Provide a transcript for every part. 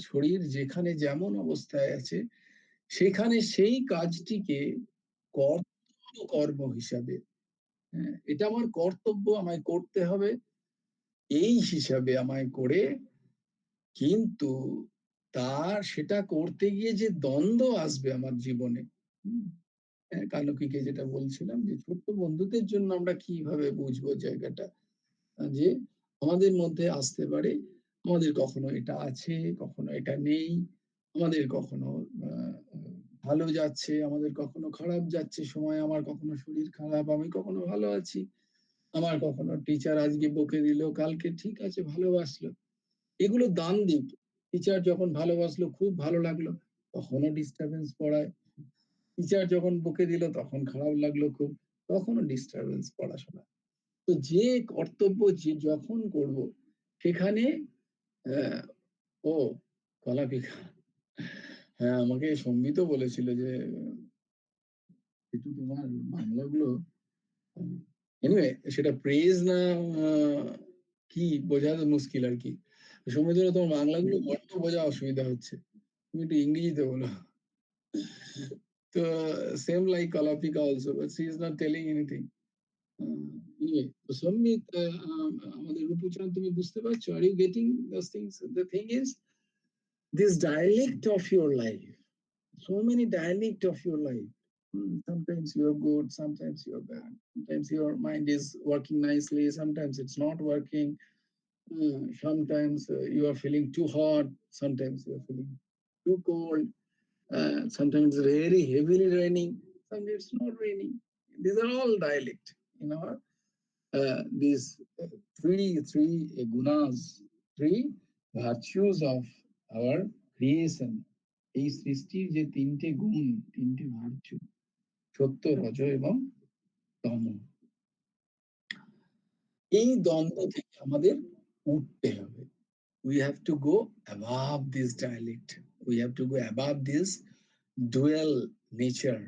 শরীর যেখানে যেমন অবস্থায় আছে সেখানে সেই কাজটিকে কর্ম হিসাবে, হ্যাঁ, এটা আমার কর্তব্য, আমায় করতে হবে এই হিসাবে আমায় করে, কিন্তু সেটা করতে গিয়ে যে দ্বন্দ্ব আসবে আমার জীবনে, হুম? কানকিকে যেটা বলছিলাম যে ছোট্ট বন্ধুদের জন্য আমরা কিভাবে বুঝবো জায়গাটা? যে আমাদের মধ্যে আসতে পারে, আমাদের কখনো এটা আছে, কখনো এটা নেই। আমাদের কখনো আ ভালো যাচ্ছে, আমাদের কখনো খারাপ যাচ্ছে সময়, আমার কখনো শরীর খারাপ, আমি কখনো ভালো আছি। আমার কখনো টিচার আজকে বকে দিল, কালকে ঠিক আছে ভালোবাসলো। এগুলো দ্বান্দ্বিক। টিচার যখন ভালোবাসলো খুব ভালো লাগলো, তখনও ডিস্টার্বেন্স পড়ায়। টিচার যখন বকে দিল তখন খারাপ লাগলো খুব, তখনও ডিস্টার্বেন্স পড়াশোনায়। তো যে কর্তব্য যে যখন করব সেখানে আহ, ও কলা পিঠা, হ্যাঁ আমাকে সম্বিতও বলেছিল যে একটু তোমার বাংলাগুলো এনিওয়ে সেটা প্রেজ না কি বোঝা মুশকিল আর কি। সম্বিত তোমার বাংলাগুলো বড্ড বোঝা অসুবিধা হচ্ছে, তুমি একটু ইংরেজিতে বলো। তো সেম লাইক কলাপিকা also, but she is not telling anything. Anyway, তো সম্মিত আমাদের রূপচাঁদ তুমি বুঝতে পারছো? Are you getting those things? The thing is, this dialect of your life, so many dialect of your life. Sometimes you're good, sometimes you're bad. Sometimes your mind is working nicely, sometimes it's not working. Sometimes you are feeling too hot, sometimes you're feeling too cold. Sometimes it's very heavily raining, sometimes it's not raining. These are all dialect in our these three gunas, three virtues of our creation. এই সৃষ্টির যে তিনটে গুণ, তিনটে virtue, সত্য রজ এবং তম, এই দ্বন্দ্ব থেকে আমাদের উঠতে হবে। We have to go above this dialect. We have to go above this dual nature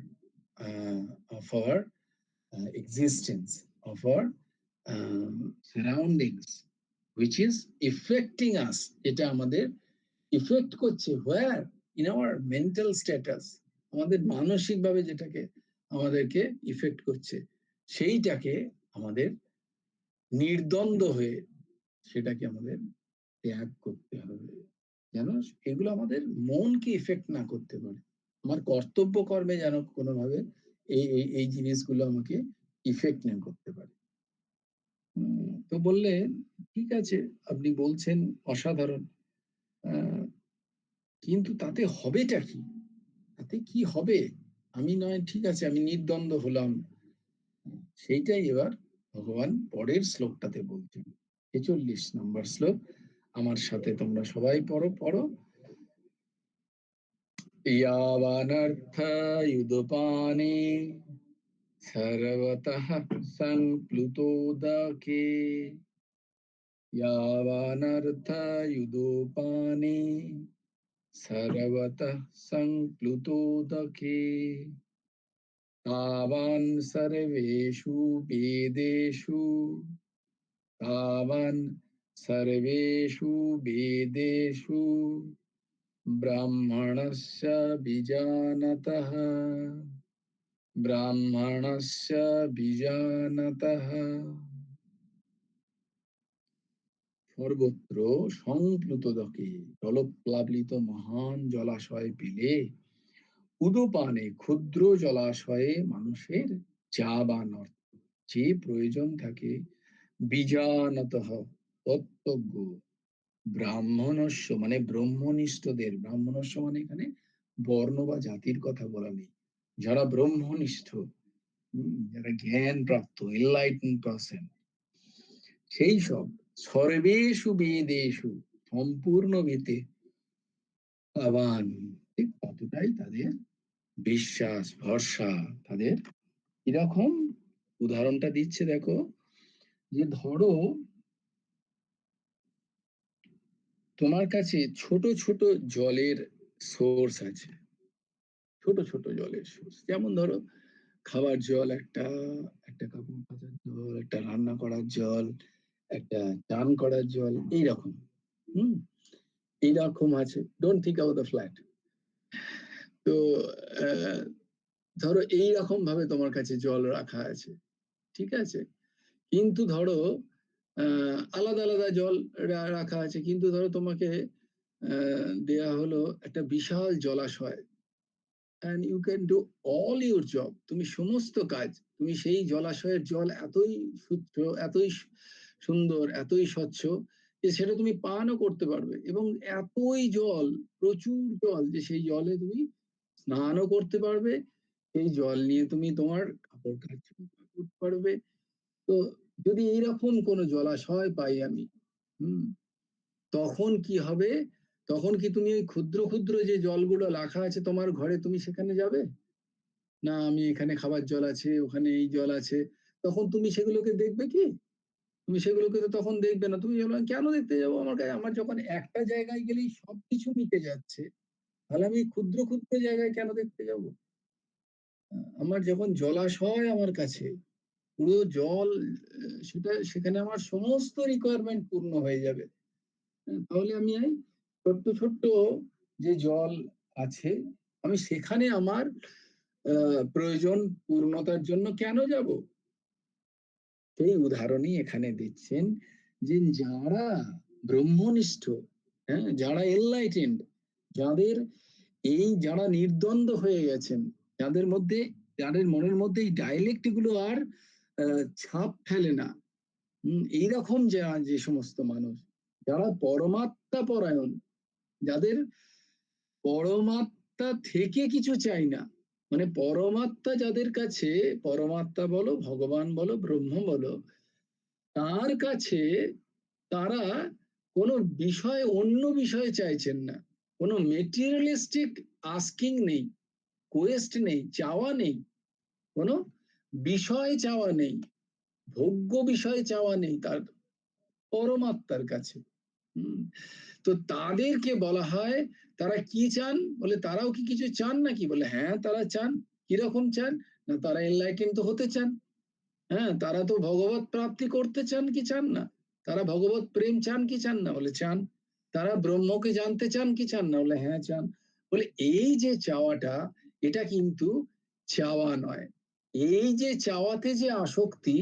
of our existence, of our surroundings, which is affecting us. এটা আমাদের ইফেক্ট করছে where in our mental status, আমাদের মানসিকভাবে যেটাকে আমাদেরকে effect করছে সেইটাকে আমাদের নির্দ্বন্দ্ব হয়ে সেটাকে আমাদের ত্যাগ করতে হবে, যেন এগুলো আমাদের মনকে ইফেক্ট না করতে পারে। আমার কর্তব্য কর্মে যেন কোনোভাবে এই জিনিসগুলো আমাকে ইফেক্ট না করতে পারে। তো বললেন ঠিক আছে, আপনি বলছেন অসাধারণ, কিন্তু তাতে হবেটা কি? তাতে কি হবে? আমি নয় ঠিক আছে আমি নির্দ্বন্দ্ব হলাম, সেইটাই এবার ভগবান পরের শ্লোকটাতে বলছেন। ৪৬ নম্বর শ্লোক, আমার সাথে তোমরা সবাই পড়ো। यावानर्थ युदपाने सर्वतः संप्लुतोदके, यावानर्थ युदोपाने सर्वतः संप्लुतोदके, तावान् सर्वेषु वेदेषु, तावान् सर्वेषु वेदेषु ब्राह्मणस्य बीजानतः, ব্রাহ্মণস্য বীজানতঃ, সর্বত্র সংপ্লুতদকে, জলপ্লাবিত মহান জলাশয় পেলে, উদপানে ক্ষুদ্র জলাশয়ে মানুষের যাবান অর্থ যে প্রয়োজন থাকে, বীজানতঃ তত্ত্বজ্ঞ, ব্রাহ্মণস্য মানে ব্রহ্মনিষ্ঠদের, ব্রাহ্মণস্য মানে এখানে বর্ণ বা জাতির কথা বলা নেই, যারা ব্রহ্মনিষ্ঠ, যারা জ্ঞান প্রাপ্ত এনলাইটেন্ড পারসন, সেই সব সর্বেষু বেদেষু সম্পূর্ণ বেদে আবান, ঠিক ততটাই তাদের বিশ্বাস ভরসা, তাদের কিরকম উদাহরণটা দিচ্ছে দেখো, যে ধরো তোমার কাছে ছোট ছোট জলের সোর্স আছে, ছোট ছোট জলের সোর্স, যেমন ধরো খাবার জল একটা, একটা কাপড় কাচার জল, একটা রান্না করার জল, একটা চান করার জল, এইরকম। হুম এইরকম আছে। Don't think about the flat. তো আহ, ধরো এইরকম ভাবে তোমার কাছে জল রাখা আছে, ঠিক আছে? কিন্তু ধরো আলাদা আলাদা জল রাখা আছে, কিন্তু ধরো তোমাকে দেয়া হলো একটা বিশাল জলাশয়, and you can do all your job, তুমি সমস্ত কাজ তুমি সেই জলাশয়ের জল এতই স্বচ্ছ, এতই সুন্দর, এতই স্বচ্ছ যে সেটা তুমি পানও করতে পারবে, এবং এতই জল, প্রচুর জল, যে সেই জলে তুমি স্নানও করতে পারবে, সেই জল নিয়ে তুমি তোমার কাপড় কাচা করতে পারবে। তো যদি এইরকম কোনো জলাশয় পাই আমি, হুম, তখন কি হবে? তখন কি তুমি ওই ক্ষুদ্র ক্ষুদ্র যে জলগুলো রাখা আছে তোমার ঘরে, তুমি সেখানে যাবে? না, আমি এখানে খাবার জল আছে, ওখানে এই জল আছে, তখন তুমি সেগুলোকে দেখবে কি? তুমি সেগুলোকে তো তখন দেখবে না। তুমি বলবে, কেন দেখতে যাবো? আমার কাছে, আমার যখন একটা জায়গায় গেলেই সবকিছু মিটে যাচ্ছে, তাহলে আমি ক্ষুদ্র ক্ষুদ্র জায়গায় কেন দেখতে যাব? আমার যখন জলাশয় আমার কাছে, পুরো জল, সেটা সেখানে আমার সমস্ত রিকোয়ারমেন্ট পূর্ণ হয়ে যাবে। তাহলে আমি এই ছোট্ট ছোট্ট যে জল আছে, আমি সেখানে আমার প্রয়োজন পূর্ণতার জন্য কেন যাব? সেই উদাহরণই এখানে দিচ্ছেন, যে যারা ব্রহ্মনিষ্ঠ, হ্যাঁ, যারা এনলাইটেন্ড, যাদের যারা নির্দ্বন্দ্ব হয়ে গেছেন, যাদের মধ্যে, যাদের মনের মধ্যে এই ডাইলেক্ট গুলো আর ছাপ ফেলে না, এইরকম যে সমস্ত মানুষ, যারা পরমাত্মা পরায়ণ, যাদের পরমাত্মা থেকে কিছু চাই না, মানে পরমাত্মা যাদের কাছে, পরমাত্মা বলো, ভগবান বলো, ব্রহ্ম বলো, তার কাছে তারা কোনো বিষয়, অন্য বিষয় চাইছেন না, কোনো মেটেরিয়ালিস্টিক আস্কিং নেই, কোয়েস্ট নেই, চাওয়া নেই, কোনো বিষয় চাওয়া নেই, ভোগ্য বিষয় চাওয়া নেই তার পরমাত্মার কাছে। হম, তো তাদেরকে বলা হয়, তারা কি চান? বলে তারাও কি কিছু চান নাকি? বলে হ্যাঁ, তারা চান। কিরকম চান? না, তারা এনলাইটেন তো হতে চান। হ্যাঁ, তারা তো ভগবত প্রাপ্তি করতে চান, কি চান না? তারা ভগবত প্রেম চান কি চান না? বলে চান। তারা ব্রহ্মকে জানতে চান কি চান না? বলে হ্যাঁ, চান। বলে এই যে চাওয়াটা, এটা কিন্তু চাওয়া নয়। এই যে চাওয়াতে যে আসক্তি,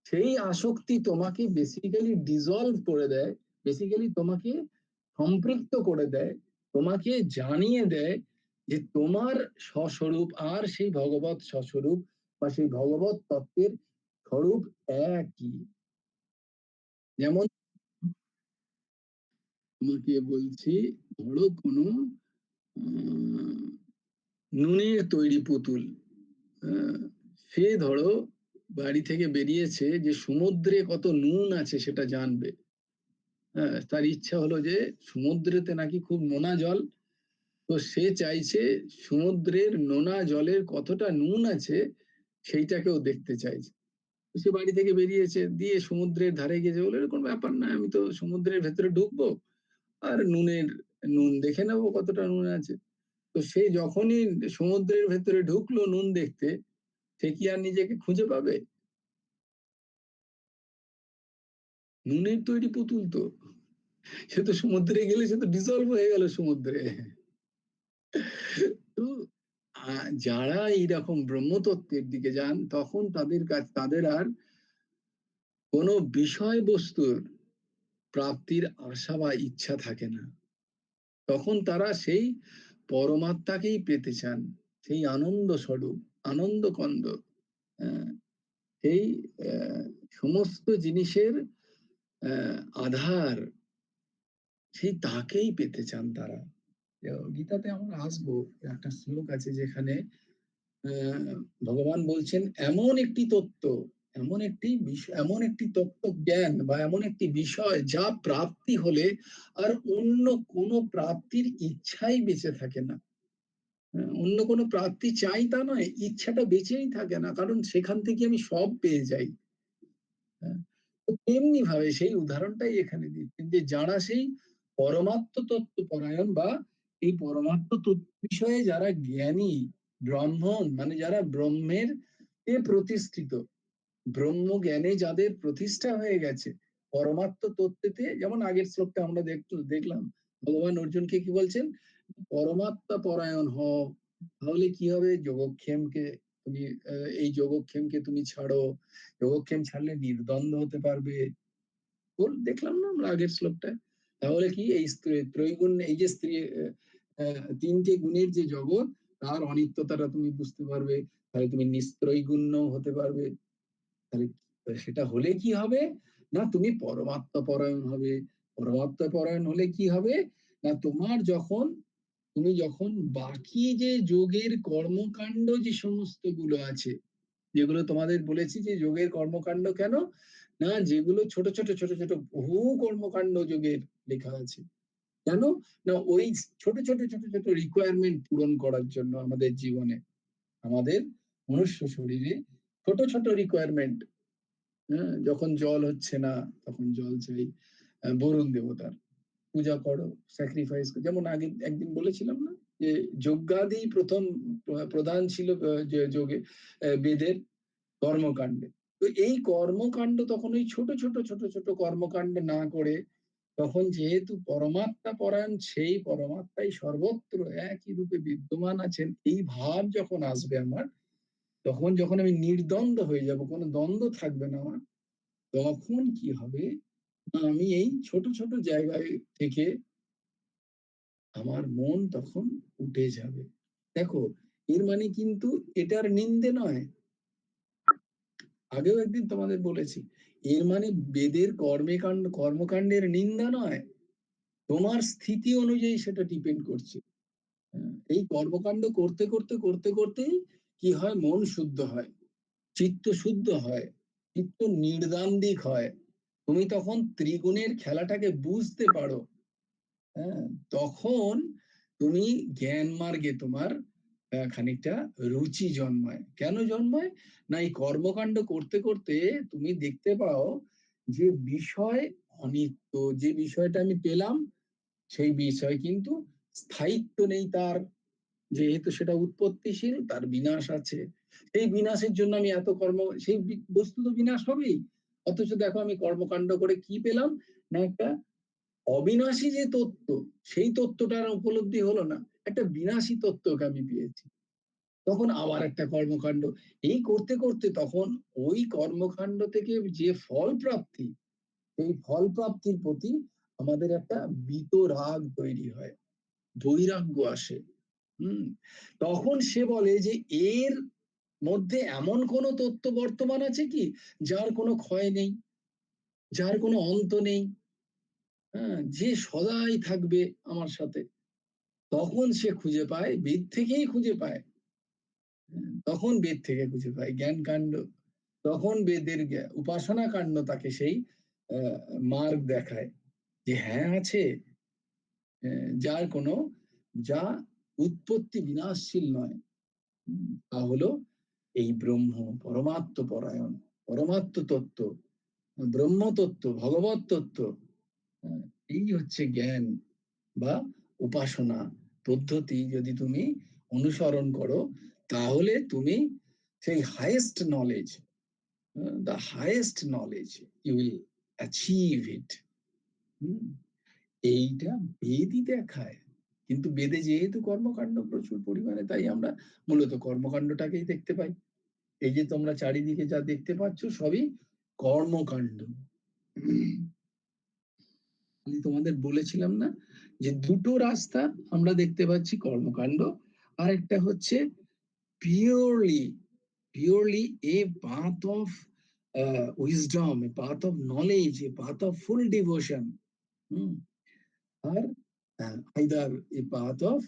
সেই আসক্তি তোমাকে বেসিক্যালি ডিজলভ করে দেয়, বেসিক্যালি তোমাকে সম্পৃক্ত করে দেয়, তোমাকে জানিয়ে দেয় যে তোমার স্বস্বরূপ আর সেই ভগবত স্বস্বরূপ বা সেই ভগবত তত্ত্বের স্বরূপ একই। যেমন তোমাকে বলছি, ধরো কোনো উম, নুনের তৈরি পুতুল, আহ, সে ধরো বাড়ি থেকে বেরিয়েছে যে সমুদ্রে কত নুন আছে সেটা জানবে। হ্যাঁ, তার ইচ্ছা হলো যে সমুদ্রেতে নাকি খুব নোনা জল, তো সে চাইছে সমুদ্রের নোনা জলের কতটা নুন আছে সেইটাকেও দেখতে চাইছে। সে বাড়ি থেকে বেরিয়েছে, দিয়ে সমুদ্রের ধারে গিয়েছে, বলে কোনো ব্যাপার না, আমি তো সমুদ্রের ভেতরে ঢুকবো আর নুন দেখে নেবো কতটা নুন আছে। তো সে যখনই সমুদ্রের ভেতরে ঢুকলো নুন দেখতে, সে কি আর নিজেকে খুঁজে পাবে? নুনের তৈরি পুতুল তো, সে তো সমুদ্রে গেলে সে তো ডিজলভ হয়ে গেল সমুদ্রে। তো যারা এইরকম ব্রহ্মতত্ত্বের দিকে যান, তখন তাদের কাছে, তাদের আর কোনো বিষয়বস্তুর প্রাপ্তির আশা বা ইচ্ছা থাকে না। তখন তারা সেই পরমাত্মাকেই পেতে চান, সেই আনন্দ স্বরূপ, আনন্দ কন্দ, আহ, সেই সমস্ত জিনিসের আধার, সেই তাকেই পেতে চান তারা। গীতাতে আমরা আসবো, একটা শ্লোক আছে যেখানে ভগবান বলছেন, এমন একটি তত্ত্ব, এমন একটি বিষয়, এমন একটি তত্ত্ব জ্ঞান বা এমন একটি বিষয় যা প্রাপ্তি হলে আর অন্য কোনো প্রাপ্তির ইচ্ছাই বেঁচে থাকে না। অন্য কোনো প্রাপ্তি চাই তা নয়, ইচ্ছাটা বেঁচেই থাকে না, কারণ সেখান থেকে আমি সব পেয়ে যাই। হ্যাঁ, তো তেমনি ভাবে সেই উদাহরণটাই এখানে দিচ্ছেন, যে যারা সেই পরমাত্ম তত্ত্ব পরায়ণ বা এই পরমাত্ম তত্ত্ব বিষয়ে যারা জ্ঞানী, ব্রাহ্মণ মানে যারা ব্রহ্মের এ প্রতিষ্ঠিত, ব্রহ্ম জ্ঞানে যাদের প্রতিষ্ঠা হয়ে গেছে, পরমাত্ম তত্ত্বেতে, যেমন আগের শ্লোকটা আমরা দেখলাম, ভগবান অর্জুনকে কি বলছেন? পরমাত্মা পরায়ণ হও। তাহলে কি হবে? যোগক্ষেমকে তুমি এই যোগক্ষেমকে তুমি ছাড়ো। যোগক্ষেম ছাড়লে নির্দ্বন্দ্ব হতে পারবে। দেখলাম না আমরা আগের শ্লোকটায়? তাহলে কি এই ত্রৈগুণ এই যে স্ত্রী ৩ টে গুণের যে জগৎ তার অনিত্যতাটা তুমি বুঝতে পারবে। তাহলে তুমি নিস্ত্রৈগুণ্য হতে পারবে। তাহলে সেটা হলে কি হবে? না তুমি পরমাত্মা পরায়ণ হবে। পরমাত্মা পরায়ণ হলে কি হবে? না তোমার যখন তুমি যখন বাকি যে যোগের কর্মকাণ্ড যে সমস্ত গুলো আছে, যেগুলো তোমাদের বলেছি যে যোগের কর্মকাণ্ড কেন? না যেগুলো ছোট, ছোট, ছোট, ছোট বহু কর্মকাণ্ড যোগের লেখা আছে। কেন? না ওই ছোট, ছোট, ছোট, ছোট রিকোয়ারমেন্ট পূরণ করার জন্য আমাদের জীবনে, আমাদের মনুষ্য শরীরে ছোট, ছোট রিকোয়ারমেন্ট, হ্যাঁ? যখন জল হচ্ছে না তখন জল চাই। বরুণ দেবতার। পূজা করো, স্যাক্রিফাইস যেমন আগে একদিন বলেছিলাম না? যে যজ্ঞাদি ১ম প্রধান ছিল যে যোগে বেদের কর্মকাণ্ডে। তো এই কর্মকাণ্ড তখন ওই ছোট, ছোট, ছোট, ছোট কর্মকাণ্ড না করে তখন যেহেতু পরমাত্মা পরায়ণ সেই পরমাত্মাই সর্বত্র একই রূপে বিদ্যমান আছেন, এই ভাব যখন আসবে আমার, তখন যখন আমি নির্দ্বন্দ্ব হয়ে যাব, কোনো দ্বন্দ্ব থাকবে না আমার, তখন কি হবে? না আমি এই ছোট, ছোট জায়গায় থেকে আমার মন তখন উঠে যাবে। দেখো, এর মানে কিন্তু এটার নিন্দে নয়। আগেও একদিন তোমাদের বলেছি। এর মানে বেদের কর্মকাণ্ডের নিন্দা নয়। তোমার স্থিতি অনুযায়ী সেটা ডিপেন্ড করছে। এই কর্মকাণ্ড করতে, করতে, করতে, করতেই কি হয়? মন শুদ্ধ হয়, চিত্ত শুদ্ধ হয়, চিত্ত নির্দান্দিক হয়। তুমি তখন ত্রিগুণের খেলাটাকে বুঝতে পারো। হ্যাঁ? তখন তুমি জ্ঞান মার্গে তোমার খানিকটা রুচি জন্মায়। কেন জন্মায়? না এই কর্মকাণ্ড করতে, করতে তুমি দেখতে পাও যে বিষয় অনিত্য। যে বিষয়টা আমি পেলাম সেই বিষয় কিন্তু স্থায়িত্ব নেই তার। যেহেতু সেটা উৎপত্তিশীল তার বিনাশ আছে। সেই বিনাশের জন্য আমি এত সেই বস্তু তো বিনাশ হবেই। অথচ দেখো আমি কর্মকাণ্ড করে কি পেলাম? না একটা অবিনাশী যে তত্ত্ব, সেই তত্ত্বটার উপলব্ধি হলো না। একটা বিনাশী তত্ত্বকে আমি পেয়েছি। তখন আবার একটা কর্মকাণ্ড। এই করতে, করতে তখন ওই কর্মকাণ্ড থেকে যে ফল প্রাপ্তি, সেই ফল প্রাপ্তির প্রতি আমাদের একটা বিতরাগ তৈরি হয়। বৈরাগ্য আসে। হুম? তখন সে বলে যে এর মধ্যে এমন কোন তত্ত্ব বর্তমান আছে কি? যার কোনো ক্ষয় নেই, যার কোনো অন্ত নেই, হ্যাঁ? যে সদাই থাকবে আমার সাথে। তখন সে খুঁজে পায়, বেদ থেকেই খুঁজে পায়। তখন বেদ থেকে খুঁজে পায় জ্ঞানকাণ্ড। তখন বেদের উপাসনা কাণ্ড তাকে সেই আ মার্গ দেখায় যে হ্যাঁ আছে, যার কোনো যা উৎপত্তি বিনাশশীল নয়। তা হলো এই ব্রহ্ম, পরমাত্ম পরায়ণ, পরমাত্ম তত্ত্ব, ব্রহ্ম তত্ত্ব, ভগবত তত্ত্ব। হ্যাঁ? এই হচ্ছে জ্ঞান বা উপাসনা পদ্ধতি যদি তুমি অনুসরণ করো, তাহলে তুমি সেই highest knowledge, the highest knowledge you will achieve it. হুম? এইটা বেদই দেখায়। কিন্তু বেদে যেহেতু কর্মকাণ্ড প্রচুর পরিমাণে, তাই আমরা মূলত কর্মকাণ্ডটাকেই দেখতে পাই। এই যে তোমরা চারিদিকে যা দেখতে পাচ্ছ সবই কর্মকাণ্ড। আমি তোমাদের বলেছিলাম না যে দুটো রাস্তা আমরা দেখতে পাচ্ছি কর্মকাণ্ড। আরেকটা হচ্ছে purely purely a path of wisdom, a path of knowledge, a path of full devotion. Hmm. Or either a path of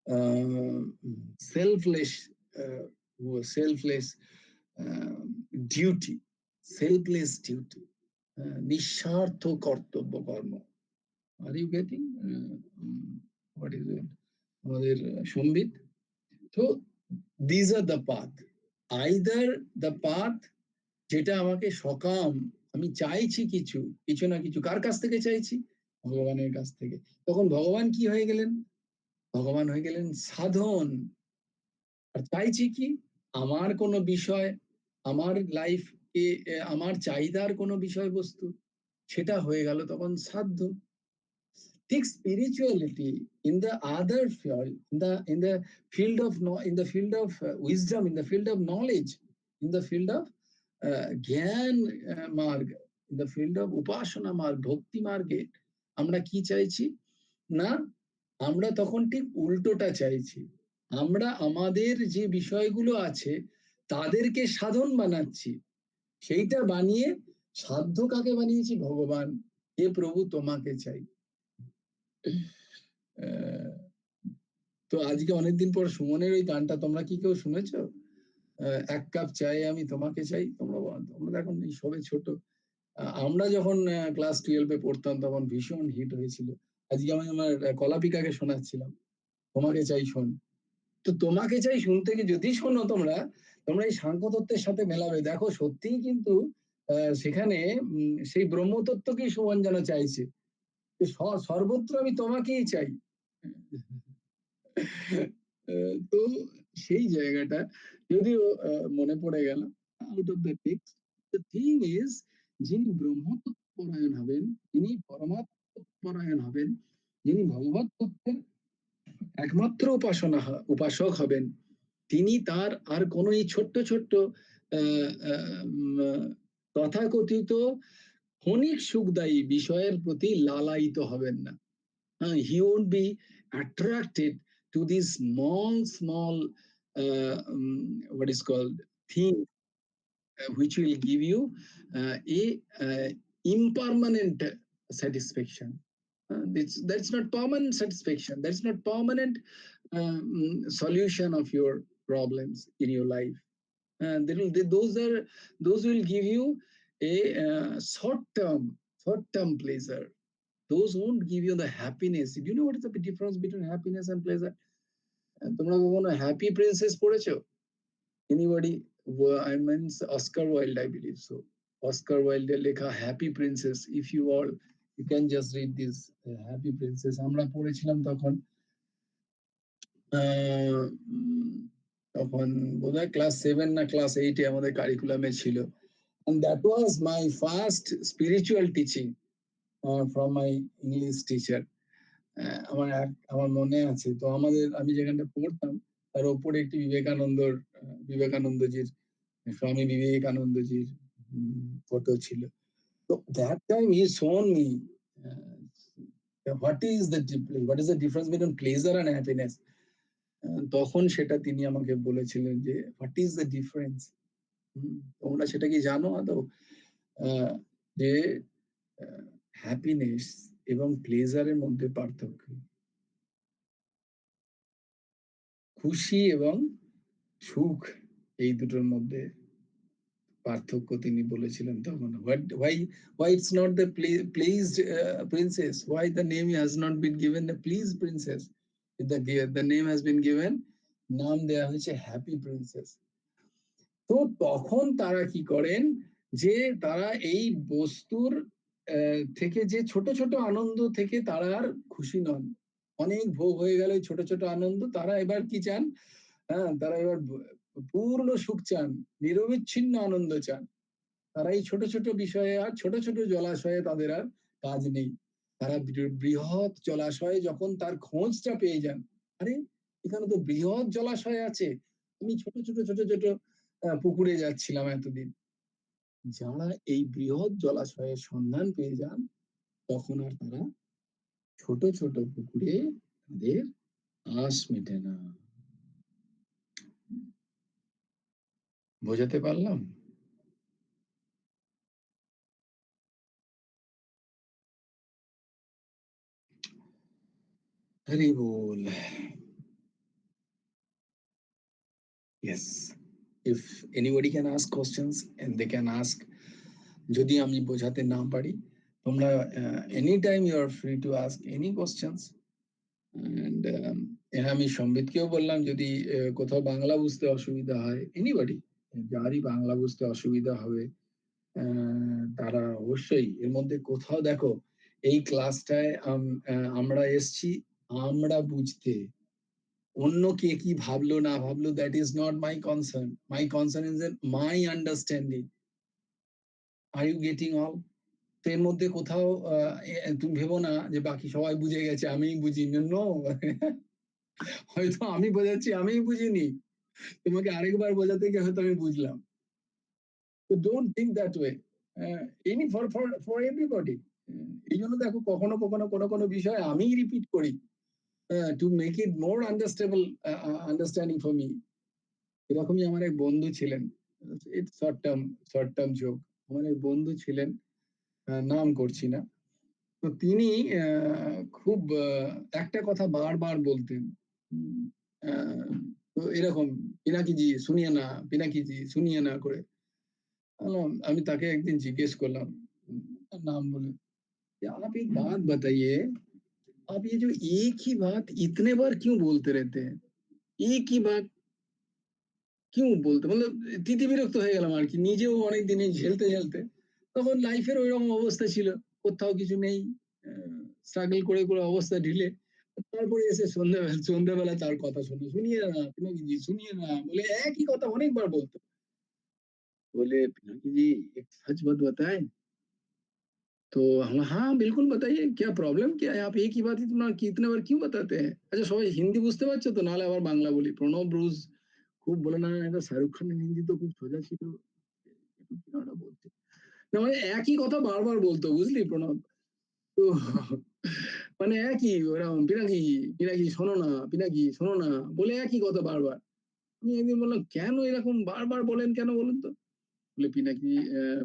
uh, selfless, uh, selfless uh, duty, selfless duty, নিঃস্বার্থ কর্তব্য কর্ম। Are you getting what is it? আমাদের সম্বিত। So these are the path. Either the path যেটা আমাকে সকাম, আমি চাইছি কিছু, কিছু না কিছু। কার কাছ থেকে চাইছি? ভগবানের কাছ থেকে। তখন ভগবান কি হয়ে গেলেন? ভগবান হয়ে গেলেন সাধন। আর চাইছি কি? আমার কোনো বিষয়, আমার লাইফকে আমার চাহিদার কোনো বিষয়বস্তু, সেটা হয়ে গেল তখন সাধ্য। Take spirituality in the other field, in the field of in the field of wisdom, in the field of knowledge, in the field of জ্ঞান মার্গ, in the field of উপাসনা মার্গ, ভক্তি মার্গে আমরা কি চাইছি? না, আমরা তখন ঠিক উল্টোটা চাইছি। আমরা আমাদের যে বিষয়গুলো আছে তাদেরকে সাধন বানাচ্ছি। সেইটা বানিয়ে সাধ্য কাকে বানিয়েছি? ভগবান। হে প্রভু তোমাকে চাই। তো আজকে অনেকদিন পর সুমনের ওই গানটা তোমরা কি কেউ শুনেছ? এক কাপ চাই আমি তোমাকে চাই। তোমরা এখন এই সবে ছোট। আমরা যখন ক্লাস 12 এ পড়তাম তখন ভীষণ হিট হয়েছিল। আজকে আমি আমার কলাপিকাকে শোনাচ্ছিলাম। তোমাকে চাই শোন। তো তোমাকে চাই শুনতে গিয়ে যদি শোনো তোমরা, তোমরা এই সাংখ্যতত্ত্বের সাথে মেলাবে। দেখো সত্যিই কিন্তু সেখানে সেই ব্রহ্মতত্ত্বকেই সুমন যেন চাইছে। সর্বত্র আমি তোমাকেই চাই। তো সেই জায়গাটা যদিও মনে পড়ে গেল out of the text. The thing is, যিনি ব্রহ্মতত্ত্ব পরায়ণ হবেন, তিনি পরমাত্ম পরায়ণ হবেন, যিনি ভগবত তত্ত্বের একমাত্র উপাসক হবেন, তিনি তার আর কোনো এই ছোট্ট ছোট্ট তথাকথিত ক্ষণিক সুখদায়ী বিষয়ের প্রতি লালায়িত হবেন না। He won't be attracted to these small what is called thing which will give you a impermanent satisfaction. That's not permanent satisfaction. That's not permanent solution of your problems in your life. Those will give you a short term pleasure. Those won't give you the happiness. Do you know what is the difference between happiness and pleasure? তোমরা কখনো happy princess পড়েছো? Anybody? I mean Oscar Wilde, I believe so. Oscar Wilde লেখা happy princess, if you all you can just read this happy princess. আমরা পড়েছিলাম তখন তখন বোধহয় class 7 না ক্লাস 8 এ আমাদের কারিকুলামে ছিল। And that was my first spiritual teaching from my English teacher. আমার মনে আছে। তো আমি যেখানটা পড়তাম তার উপরে একটি বিবেকানন্দজির স্বামী বিবেকানন্দজির ফটো ছিল। তো that time he shown me what is the difference between pleasure and happiness. তখন সেটা তিনি আমাকে বলেছিলেন যে what is the difference. তোমরা সেটা কি জানো আদৌ? যে হ্যাপিনেস এবং প্লেজারের মধ্যে পার্থক্য, খুশি এবং সুখ এই দুটোর মধ্যে পার্থক্য তিনি বলেছিলেন তখন। Why it's not the pleased princess? Why the name has not been given the pleased princess? The name has been given, নাম দেয়া হয়েছে হ্যাপি প্রিন্সেস। তো তখন তারা কি করেন যে তারা এই বস্তুর থেকে যে ছোট ছোট আনন্দ থেকে তারা আর খুশি নন। অনেক ভোগ হয়ে গেল ছোট ছোট আনন্দ, তারা এবার কি চান? তারা এবার পূর্ণ সুখ চান, নিরবিচ্ছিন্ন আনন্দ চান। তারা এই ছোট ছোট বিষয়ে আর ছোট ছোট জলাশয়ে তাদের আর কাজ নেই। তারা বৃহৎ জলাশয়ে যখন তার খোঁজটা পেয়ে যান, আরে এখানে তো বৃহৎ জলাশয় আছে, আমি ছোট ছোট ছোট ছোট পুকুরে যাচ্ছিলাম এতদিন। যারা এই বৃহৎ জলাশয়ের সন্ধান পেয়ে যান তখন আর তারা ছোট ছোট পুকুরে তাদের আশ মেটে না। বোঝাতে পারলাম? হরি বল। Yes, if anybody can ask questions and they can ask, যদি আমি বোঝাতে না পারি তোমরা anytime you are free to ask any questions. And আমি সম্বিতকেও বললাম যদি কোথাও বাংলা বুঝতে অসুবিধা হয়, anybody যারই বাংলা বুঝতে অসুবিধা হবে তারা অবশ্যই এর মধ্যে কোথাও দেখো এই ক্লাসটায় আমরা এসছি আমরা বুঝতে, অন্য কে কি ভাবলো না ভাবলো that is not my concern. My concern is that my understanding. Are you getting all? তো এর মধ্যে কোথাও তুমি ভেবো না যে বাকি সবাই বুঝে গেছে আমিই বুঝিনি। নো হয়তো আমি বোঝাচ্ছি আমিই বুঝিনি। তোমাকে আরেকবার বোঝাতে গিয়ে হয়তো আমি বুঝলাম। তো don't think that way. Any for everybody. এইজন্য দেখো কখনো কোনো বিষয় আমিই রিপিট করি to make it more understanding for me. এরকমই আমার এক বন্ধু ছিলেন। It's short term joke. আমার এক বন্ধু ছিলেন, নাম করছি না। তো তিনি খুব একটা কথা বারবার বলতেন। উম, আহ, তো এরকম পিনাকি জি শুনিয়ে না, পিনাকি জি শুনিয়ে না করে। আমি তাকে একদিন জিজ্ঞেস করলাম, তার নাম বলে, "कि आप एक बात बताइए, आप ये जो एक ही बात इतने बार क्यों बोलते रहते हैं? एक ही बात क्यों बोलते?" मतलब তিতি বিরক্ত হয়ে গেলাম আর কি, নিজেও অনেক দিন ঝেলতে তখন লাইফের ওইরকম অবস্থা ছিল, কোথাও কিছু নেই, স্ট্রাগল করে অবস্থা ঢিলে। তারপরে এসে সন্ধ্যাবেলা তার কথা শুনে, শুনিয়ে না পিনাকি জি শুনিয়ে না বলে একই কথা অনেকবার বলতো। बोले पिनाकी जी एक सच बात बताएं। तो हम हाँ बिल्कुल बताइए, क्या प्रॉब्लम क्या है, आप एक ही बात इतना कितने बार क्यों बताते हैं? আচ্ছা সবাই হিন্দি বুঝতে পারছো তো, নাহলে আবার বাংলা বলি। প্রণব ব্রুস খুব বলে না, এটা শাহরুখ খানের হিন্দি তো খুব সোজা ছিল, একটু কিনারা বলছে না, মানে একই কথা বারবার বলতো, বুঝলি প্রণব? তো মানে একই ওরকম, পিনাকি পিনাকি শোনো না, পিনাকি শোনো না বলে একই কথা বারবার। আমি একদিন বললাম, কেন এরকম বারবার বলেন কেন বলুন তো? বলে পিনাকি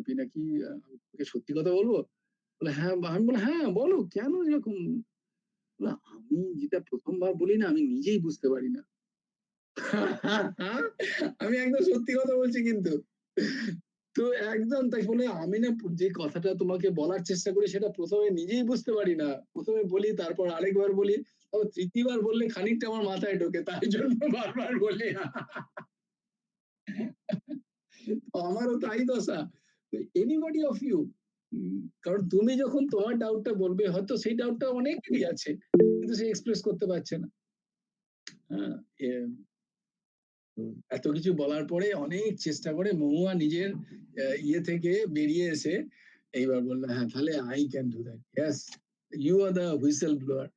পিনাকি আমি তোকে সত্যি কথা বলবো? বলে হ্যাঁ, আমি বললাম হ্যাঁ বলো কেন এরকম? না আমি যেটা প্রথমবার বলি না আমি নিজেই বুঝতে পারি না। আমি একদম সত্যি কথা বলছি কিন্তু। তো একদম তাই বলে আমি না যে কথাটা তোমাকে বলার চেষ্টা করি সেটা প্রথমে নিজেই বুঝতে পারি না। প্রথমে বলি তারপর আরেকবার বলি। তারপর তৃতীয়বার বললে খানিকটা আমার মাথায় ঢোকে। তাই জন্য বারবার বলি। আমারও তাই দশা। এনিবডি অফ ইউ, কারণ তুমি যখন তোমার ডাউটটা বলবে হয়তো সেই ডাউটটা অনেকেরই আছে কিন্তু সে এক্সপ্রেস করতে পারছে না। হ্যাঁ, এত কিছু বলার পরে অনেক চেষ্টা করে মহুয়া নিজের ইয়ে থেকে বেরিয়ে এসে এইবার বললো, হ্যাঁ তাহলে I can do that, yes you are the whistle blower,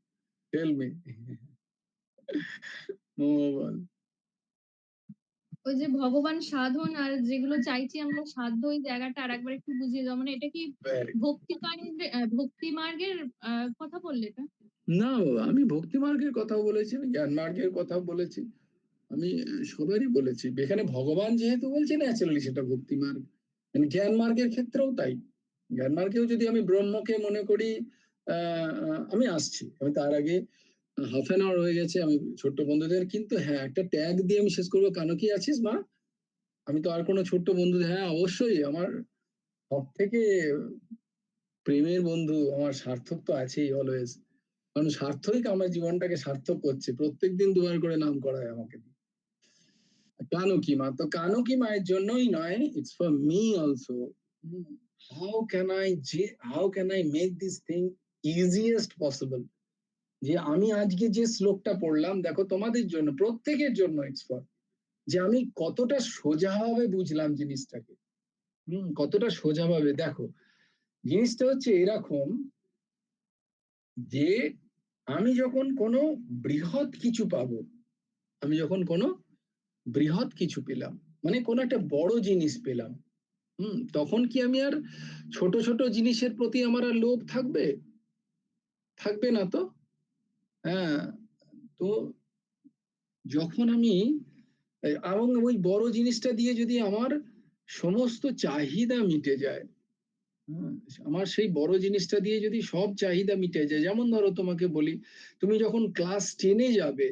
tell me. Mahua বল। ওই যে ভগবান সাধন আর যেগুলো চাইছি আমরা সাধ্য, ওই জায়গাটা আরেকবার একটু বুঝিয়ে দাও। মানে এটা কি ভক্তি মার্গের কথা বললে এটা? না আমি ভক্তি মার্গের কথা বলেছি, আমি জ্ঞান মার্গের কথা বলেছি, আমি সবারই বলেছি। এখানে ভগবান যেহেতু বলছি ন্যাচারালি সেটা ভক্তি মার্গ। জ্ঞান মার্গের ক্ষেত্রেও তাই। জ্ঞান মার্গেও যদি আমি ব্রহ্মকে মনে করি, আমি আসছি, আমি তার আগে হাফ অ্যান আওয়ার হয়ে গেছে, আমি ছোট্ট বন্ধুদের কিন্তু হ্যাঁ একটা ট্যাগ দিয়ে আমি শেষ করবো, কানকি আছিস মা? আমি তো আর কোনো ছোট্ট বন্ধু, হ্যাঁ অবশ্যই আমার সব থেকে প্রেমের বন্ধু আমার সার্থক তো আছেই অলওয়েজ। কারণ সার্থকই আমার জীবনটাকে সার্থক করছে, প্রত্যেকদিন দুবার করে নাম করায় আমাকে। কানকি মা, তো কানকি মায়ের জন্যই নয়, it's for me also. How can I how can I make this thing easiest possible? যে আমি আজকে যে শ্লোকটা পড়লাম দেখো তোমাদের জন্য প্রত্যেকের জন্য ইটস ফর, যে আমি কতটা সোজাভাবে বুঝলাম জিনিসটাকে। কতটা সোজাভাবে দেখো, জিনিসটা হচ্ছে এরকম যে আমি যখন কোনো বৃহৎ কিছু পাবো, আমি যখন কোনো বৃহৎ কিছু পেলাম, মানে কোনো একটা বড় জিনিস পেলাম, তখন কি আমি আর ছোট ছোট জিনিসের প্রতি আমার আর লোভ থাকবে? থাকবে না তো। হ্যাঁ, তো যখন আমি এবং ওই বড় জিনিসটা দিয়ে যদি আমার সমস্ত চাহিদা মিটে যায়, হ্যাঁ, আমার সেই বড় জিনিসটা দিয়ে যদি সব চাহিদা মিটে যায়, যেমন ধরো তোমাকে বলি, তুমি যখন ক্লাস 10-এ যাবে,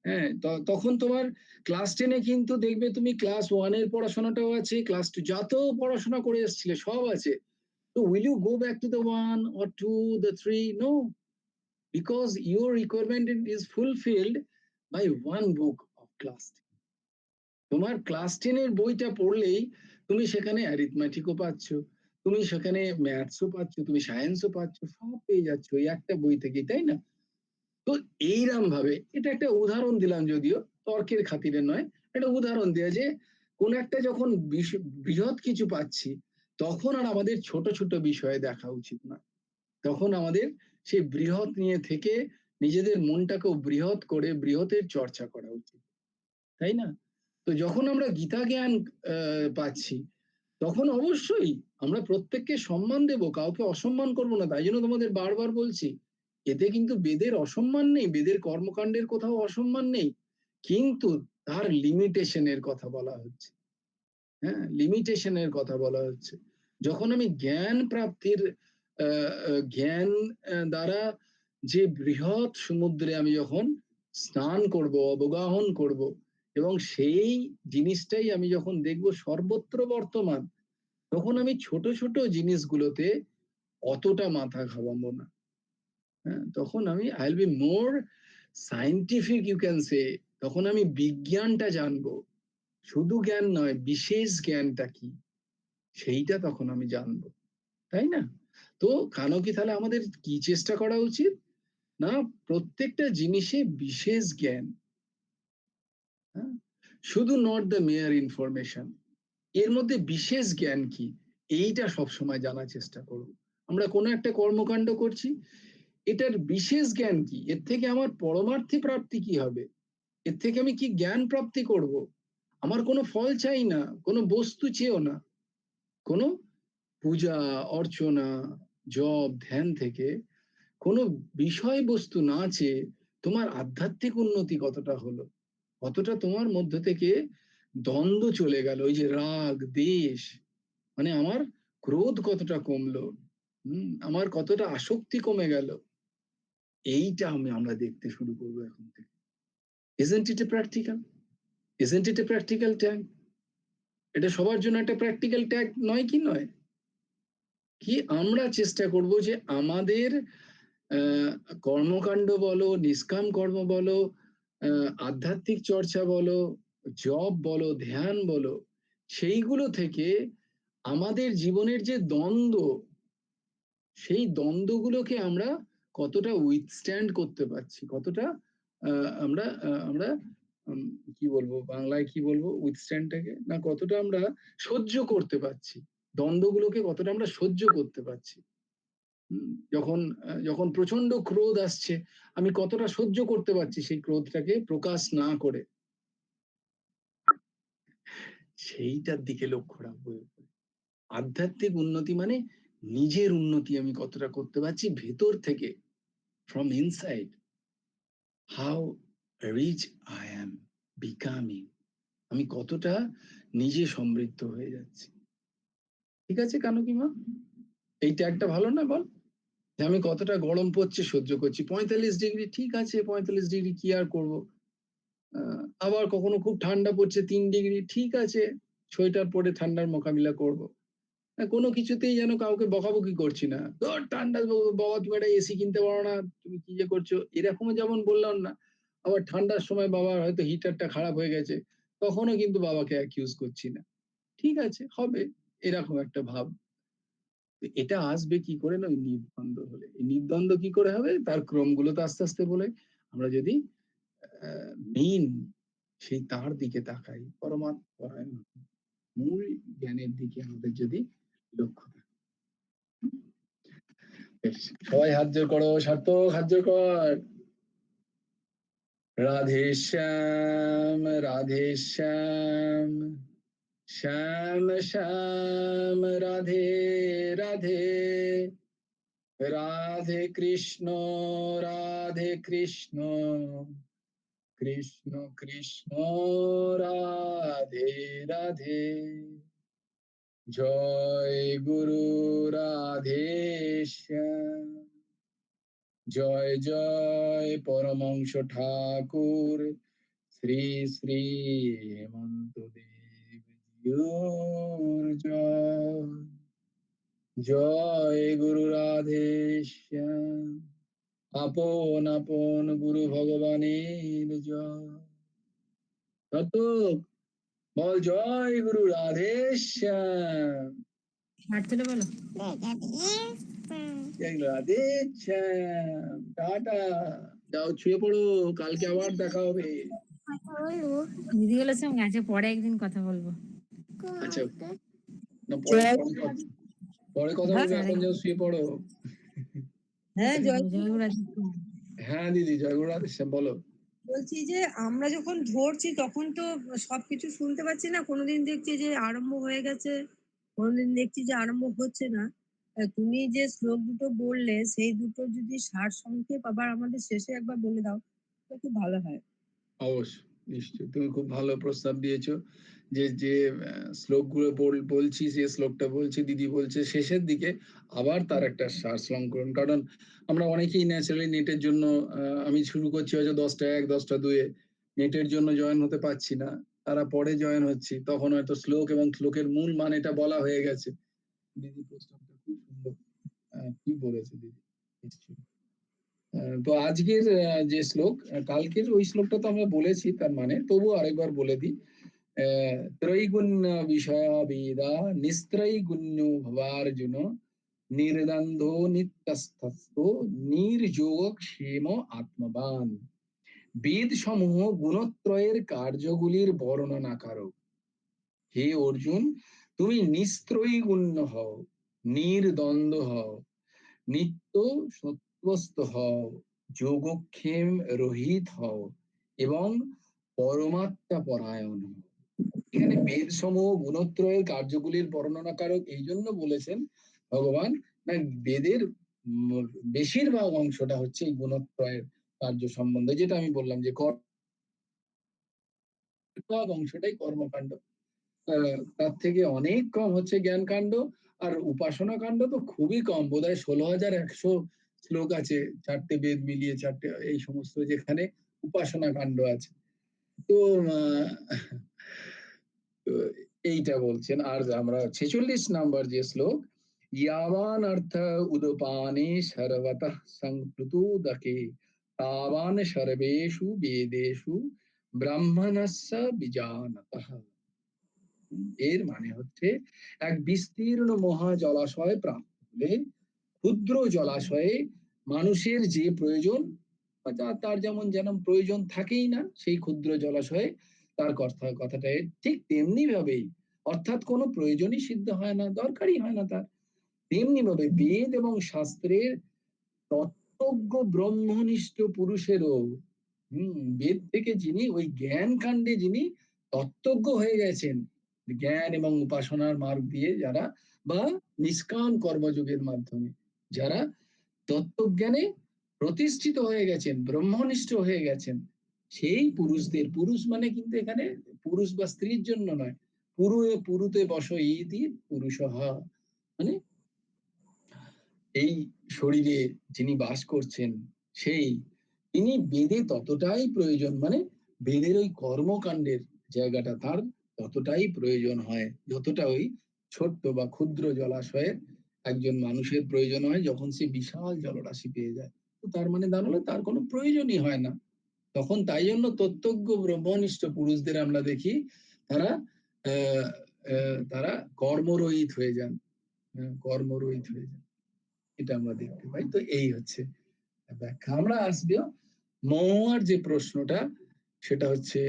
হ্যাঁ তখন তোমার ক্লাস 10-এ কিন্তু দেখবে তুমি ক্লাস 1-এর পড়াশোনাটাও আছে, ক্লাস 2 যত পড়াশোনা করে এসেছিলে সব আছে। তো will you go back to the 1 or 2, the 3? No, because your requirement is fulfilled by one book of class 10. তোমার ক্লাস 10-এর বইটা পড়লেই তুমি সেখানে অ্যারিথমেটিকও পাচ্ছ, তুমি সেখানে ম্যাথসও পাচ্ছ, তুমি সায়েন্সও পাচ্ছ, সব পেয়ে যাচ্ছ ওই একটা বই থেকে, তাই না? তো এইরকম ভাবে, এটা একটা উদাহরণ দিলাম, যদিও তর্কের খাতিরে নয়, একটা উদাহরণ দেয়া যে কোন একটা যখন বৃহৎ কিছু পাচ্ছি, তখন আর আমাদের ছোট ছোট বিষয়ে দেখা উচিত না। তখন আমাদের সেই বৃহৎ নিয়ে থেকে নিজেদের মনটাকেও বৃহৎ করে বৃহতের চর্চা করা উচিত, তাই না? তো যখন আমরা গীতা জ্ঞান পাচ্ছি, তখন অবশ্যই আমরা প্রত্যেককে সম্মান দেব, কাউকে অসম্মান করব না। তাই জন্য তোমাদের বারবার বলছি, এতে কিন্তু বেদের অসম্মান নেই, বেদের কর্মকাণ্ডের কোথাও অসম্মান নেই, কিন্তু তার লিমিটেশনের কথা বলা হচ্ছে। হ্যাঁ, লিমিটেশনের কথা বলা হচ্ছে। যখন আমি জ্ঞান প্রাপ্তির জ্ঞান দ্বারা যে বৃহৎ সমুদ্রে আমি যখন স্নান করব, অবগাহন করব, এবং সেই জিনিসটাই আমি যখন দেখব সর্বত্র বর্তমান, তখন আমি ছোট ছোট জিনিসগুলোতে অতটা মাথা ঘামাবো না। হ্যাঁ, তখন আমি I will be more scientific, you can say. তখন আমি বিজ্ঞানটা জানবো, শুধু জ্ঞান নয়, বিশেষ জ্ঞানটা কি সেইটা তখন আমি জানবো, তাই না? তো কানকি তাহলে আমাদের কি চেষ্টা করা উচিত? না, প্রত্যেকটা জিনিসে বিশেষ জ্ঞান, হ্যাঁ? শুধু নট দ্য মেয়ার ইনফরমেশন, এর মধ্যে বিশেষ জ্ঞান কি এইটা সবসময় জানার চেষ্টা করব। আমরা কোনো একটা কর্মকাণ্ড করছি, এটার বিশেষ জ্ঞান কি, এর থেকে আমার পরমার্থী প্রাপ্তি কি হবে, এর থেকে আমি কি জ্ঞান প্রাপ্তি করব। আমার কোনো ফল চাই না, কোনো বস্তু চেয়েও না, কোনো পূজা অর্চনা জপ ধ্যান থেকে কোনো বিষয়বস্তু না চেয়ে তোমার আধ্যাত্মিক উন্নতি কতটা হলো, কতটা তোমার মধ্য থেকে দ্বন্দ্ব চলে গেল, ওই যে রাগ দেশ, মানে আমার ক্রোধ কতটা কমলো, আমার কতটা আসক্তি কমে গেল, এইটা আমরা দেখতে শুরু করবো এখন থেকে। Isn't it a practical? Isn't it a practical tag? এটা সবার জন্য একটা প্র্যাকটিক্যাল ট্যাগ নয় কি নয়? কি আমরা চেষ্টা করব যে আমাদের কর্মকাণ্ড বলো, নিষ্কাম কর্ম বলো, আধ্যাত্মিক চর্চা বলো, জপ বলো, ধ্যান বলো, সেইগুলো থেকে আমাদের জীবনের যে দ্বন্দ্ব, সেই দ্বন্দ্বগুলোকে আমরা কতটা উইথস্ট্যান্ড করতে পারছি, কতটা আমরা আমরা কি বলবো, বাংলায় কি বলবো উইথস্ট্যান্ডটাকে, না কতটা আমরা সহ্য করতে পারছি, দ্বন্দ্বগুলোকে কতটা আমরা সহ্য করতে পারছি। যখন যখন প্রচন্ড ক্রোধ আসছে, আমি কতটা সহ্য করতে পারছি সেই ক্রোধটাকে প্রকাশ না করে, সেইটার দিকে লক্ষ্য রাখবো। আধ্যাত্মিক উন্নতি মানে নিজের উন্নতি আমি কতটা করতে পারছি ভেতর থেকে, from inside, how rich I am becoming, আমি কতটা নিজে সমৃদ্ধ হয়ে যাচ্ছি। ঠিক আছে কানকি মা, এই ট্যাগটা ভালো না বল? যে আমি কতটা গরম পড়ছে সহ্য করছি, 45 ডিগ্রি, ঠিক আছে 45 ডিগ্রি কি আর করবো। আবার কখনো খুব ঠান্ডা পড়ছে 3 ডিগ্রি, ঠিক আছে সোয়েটার পরে ঠান্ডার মোকাবিলা করব। কোনো কিছুতেই যেন কাউকে বকাবকি করছি না, ধর ঠান্ডা বাবা তুমি একটা এসি কিনতে পারো না, তুমি কি যে করছো, এরকমও যেমন বললাম না। আবার ঠান্ডার সময় বাবার হয়তো হিটারটা খারাপ হয়ে গেছে, তখনও কিন্তু বাবাকে অ্যাকিউজ করছি না, ঠিক আছে হবে, এরকম একটা ভাব। এটা আসবে কি করে, না ওই নির্দ্বন্দ্ব হলে। এই নির্দ্বন্দ্ব কি করে হবে, তার ক্রমগুলো তো আস্তে আস্তে বলে, আমরা যদি মেইন সেই তার দিকে তাকাই, পরমাত্মা মূল জ্ঞানের দিকে আমাদের যদি লক্ষ্য থাকে। বেশ, সবাই হাত জোর করো, সার্থক হাত জোর কর। রাধে শ্যাম রাধে শ্যাম, শ্যাম শ্যাম রাধে রাধে, রাধে কৃষ্ণ রাধে কৃষ্ণ, কৃষ্ণ কৃষ্ণ রাধে রাধে। জয় গুরু রাধেশ্যাম, জয় জয় পরমংশ ঠাকুর শ্রী শ্রী হেমন্ত দেব জিউর জয়। জয় গুরু রাধেশ্যাম, আপন আপন গুরু ভগবানের জয়। সার্থক বল জয় গুরু রাধেশ্যাম। হাঁটতে বলো। রাধেশ্যাম, টাটা, যাও শুয়ে পড়ো, কালকে আবার দেখা হবে। দিদি বলেছে আজকে পরে একদিন কথা বলবো। আচ্ছা। না পরে জয় পরে কথা পরে কথা হ্যাঁ বলবে, এখন যাও শুয়ে পড়ো। হ্যাঁ জয় হ্যাঁ দিদি, জয় গুরু রাধে শ্যাম, বলো। বলছি যে আমরা যখন ধরছি তখন তো সবকিছু শুনতে পাচ্ছি না, কোনোদিন দেখছি যে আরম্ভ হয়ে গেছে, কোনোদিন দেখছি যে আরম্ভ হচ্ছে না। তুমি যে শ্লোক দুটো বললে সেই দুটো যদি সার সংক্ষেপ আবার আমাদের শেষে একবার বলে দাও তাহলে খুব ভালো হয়। অবশ্যই, নিশ্চয়ই, তুমি খুব ভালো প্রস্তাব দিয়েছো। যে যে শ্লোকগুলো বলছি, যে শ্লোকটা বলছি দিদি বলছে শেষের দিকে আবার তার একটা সারসংকলন, কারণ আমরা অনেকেই ন্যাচারালি নেটের জন্য আমি শুরু করছি হয়তো 10টা 1, 10টা 2, নেটের জন্য জয়েন হতে পারছি না, তারা পরে জয়েন হচ্ছি, তখন হয়তো শ্লোক এবং শ্লোকের মূল মানেটা বলা হয়ে গেছে। দিদি প্রস্তাবটা খুব সুন্দর, কি বলেছে দিদি, নিশ্চয়ই। তো আজকের যে শ্লোক, কালকের ওই শ্লোকটা তো আমরা বলেছি, তার মানে তবু আরেকবার বলে দিই। ত্রৈগুণ্য বিষয় বেদা নিস্ত্রৈগুণ্য ভবার্জুন নির্দ্বন্দ্ব নিত্যস্থ নির্যোগ ক্ষেম আত্মবান। বেদ সমূহ গুণত্রয়ের কার্যগুলির বর্ণনাকারক। হে অর্জুন, তুমি নিস্ত্রৈগুণ্য হও, নির্দ্বন্দ্ব হও, নিত্য সত্যস্ত হও, যোগক্ষেম রহিত হও এবং পরমাত্মা পরায়ণ হও। এখানে বেদ সমূহ গুণত্রয়ের কার্যগুলির বর্ণনাকারক এই জন্য বলেছেন ভগবান, না বেদের বেশিরভাগ অংশটা হচ্ছে এই গুণত্রয়ের কার্য সম্বন্ধে, যেটা আমি বললাম যে অংশটাই কর্মকাণ্ড, তার থেকে অনেক কম হচ্ছে জ্ঞান কাণ্ড। আর উপাসনা কাণ্ড তো খুবই কম, বোধহয় 16,100 শ্লোক আছে, 4টে বেদ মিলিয়ে, 4টে এই সমস্ত, যেখানে উপাসনা কাণ্ড আছে। তো তো এইটা বলছেন। আর আমরা 46 নাম্বার যে শ্লোক, ইয়াবান অর্থ উদপানে সর্বতঃ সংপ্লুতোদকে তাবান সর্বেষু বেদেষু ব্রাহ্মণস্য বিজানতঃ। এর মানে হচ্ছে এক বিস্তীর্ণ মহা জলাশয় প্রাপ্ত হলে ক্ষুদ্র জলাশয়ে মানুষের যে প্রয়োজন, তার যেমন যেমন প্রয়োজন থাকেই না সেই ক্ষুদ্র জলাশয়ে, তার কথাটা ঠিক তেমনি ভাবেই, অর্থাৎ কোনো প্রয়োজনই সিদ্ধ হয় না, দরকারই হয় না তার, তেমনি ভাবে বেদ এবং শাস্ত্রের তত্ত্বজ্ঞ ব্রহ্মনিষ্ঠ পুরুষেরও, বেদ থেকে যিনি ওই জ্ঞান কাণ্ডে যিনি তত্ত্বজ্ঞ হয়ে গেছেন, জ্ঞান এবং উপাসনার মার্গ দিয়ে যারা, বা নিষ্কাম কর্মযোগের মাধ্যমে যারা তত্ত্বজ্ঞানে প্রতিষ্ঠিত হয়ে গেছেন, ব্রহ্মনিষ্ঠ হয়ে গেছেন, সেই পুরুষদের, পুরুষ মানে কিন্তু এখানে পুরুষ বা স্ত্রীর জন্য নয়, পুরুতে বস ইতি পুরুষ, মানে এই শরীরে যিনি বাস করছেন সেই, তিনি বেদে ততটাই প্রয়োজন, মানে বেদের ওই কর্মকাণ্ডের জায়গাটা তার ততটাই প্রয়োজন হয়, যতটা ওই ছোট্ট বা ক্ষুদ্র জলাশয়ের একজন মানুষের প্রয়োজন হয় যখন সে বিশাল জলরাশি পেয়ে যায়। তো তার মানে দাঁড়ালো তার কোনো প্রয়োজনই হয় না তখন। তাই জন্য তত্ত্বজ্ঞ ব্রহ্মনিষ্ঠ পুরুষদের আমরা দেখি তারা তারা কর্মরহিত হয়ে যান, কর্মরহিত হয়ে যান, এটা আমরা দেখতে পাই। তো এই হচ্ছে ব্যাখ্যা। আমরা আসবে মহুয়ার যে প্রশ্নটা, সেটা হচ্ছে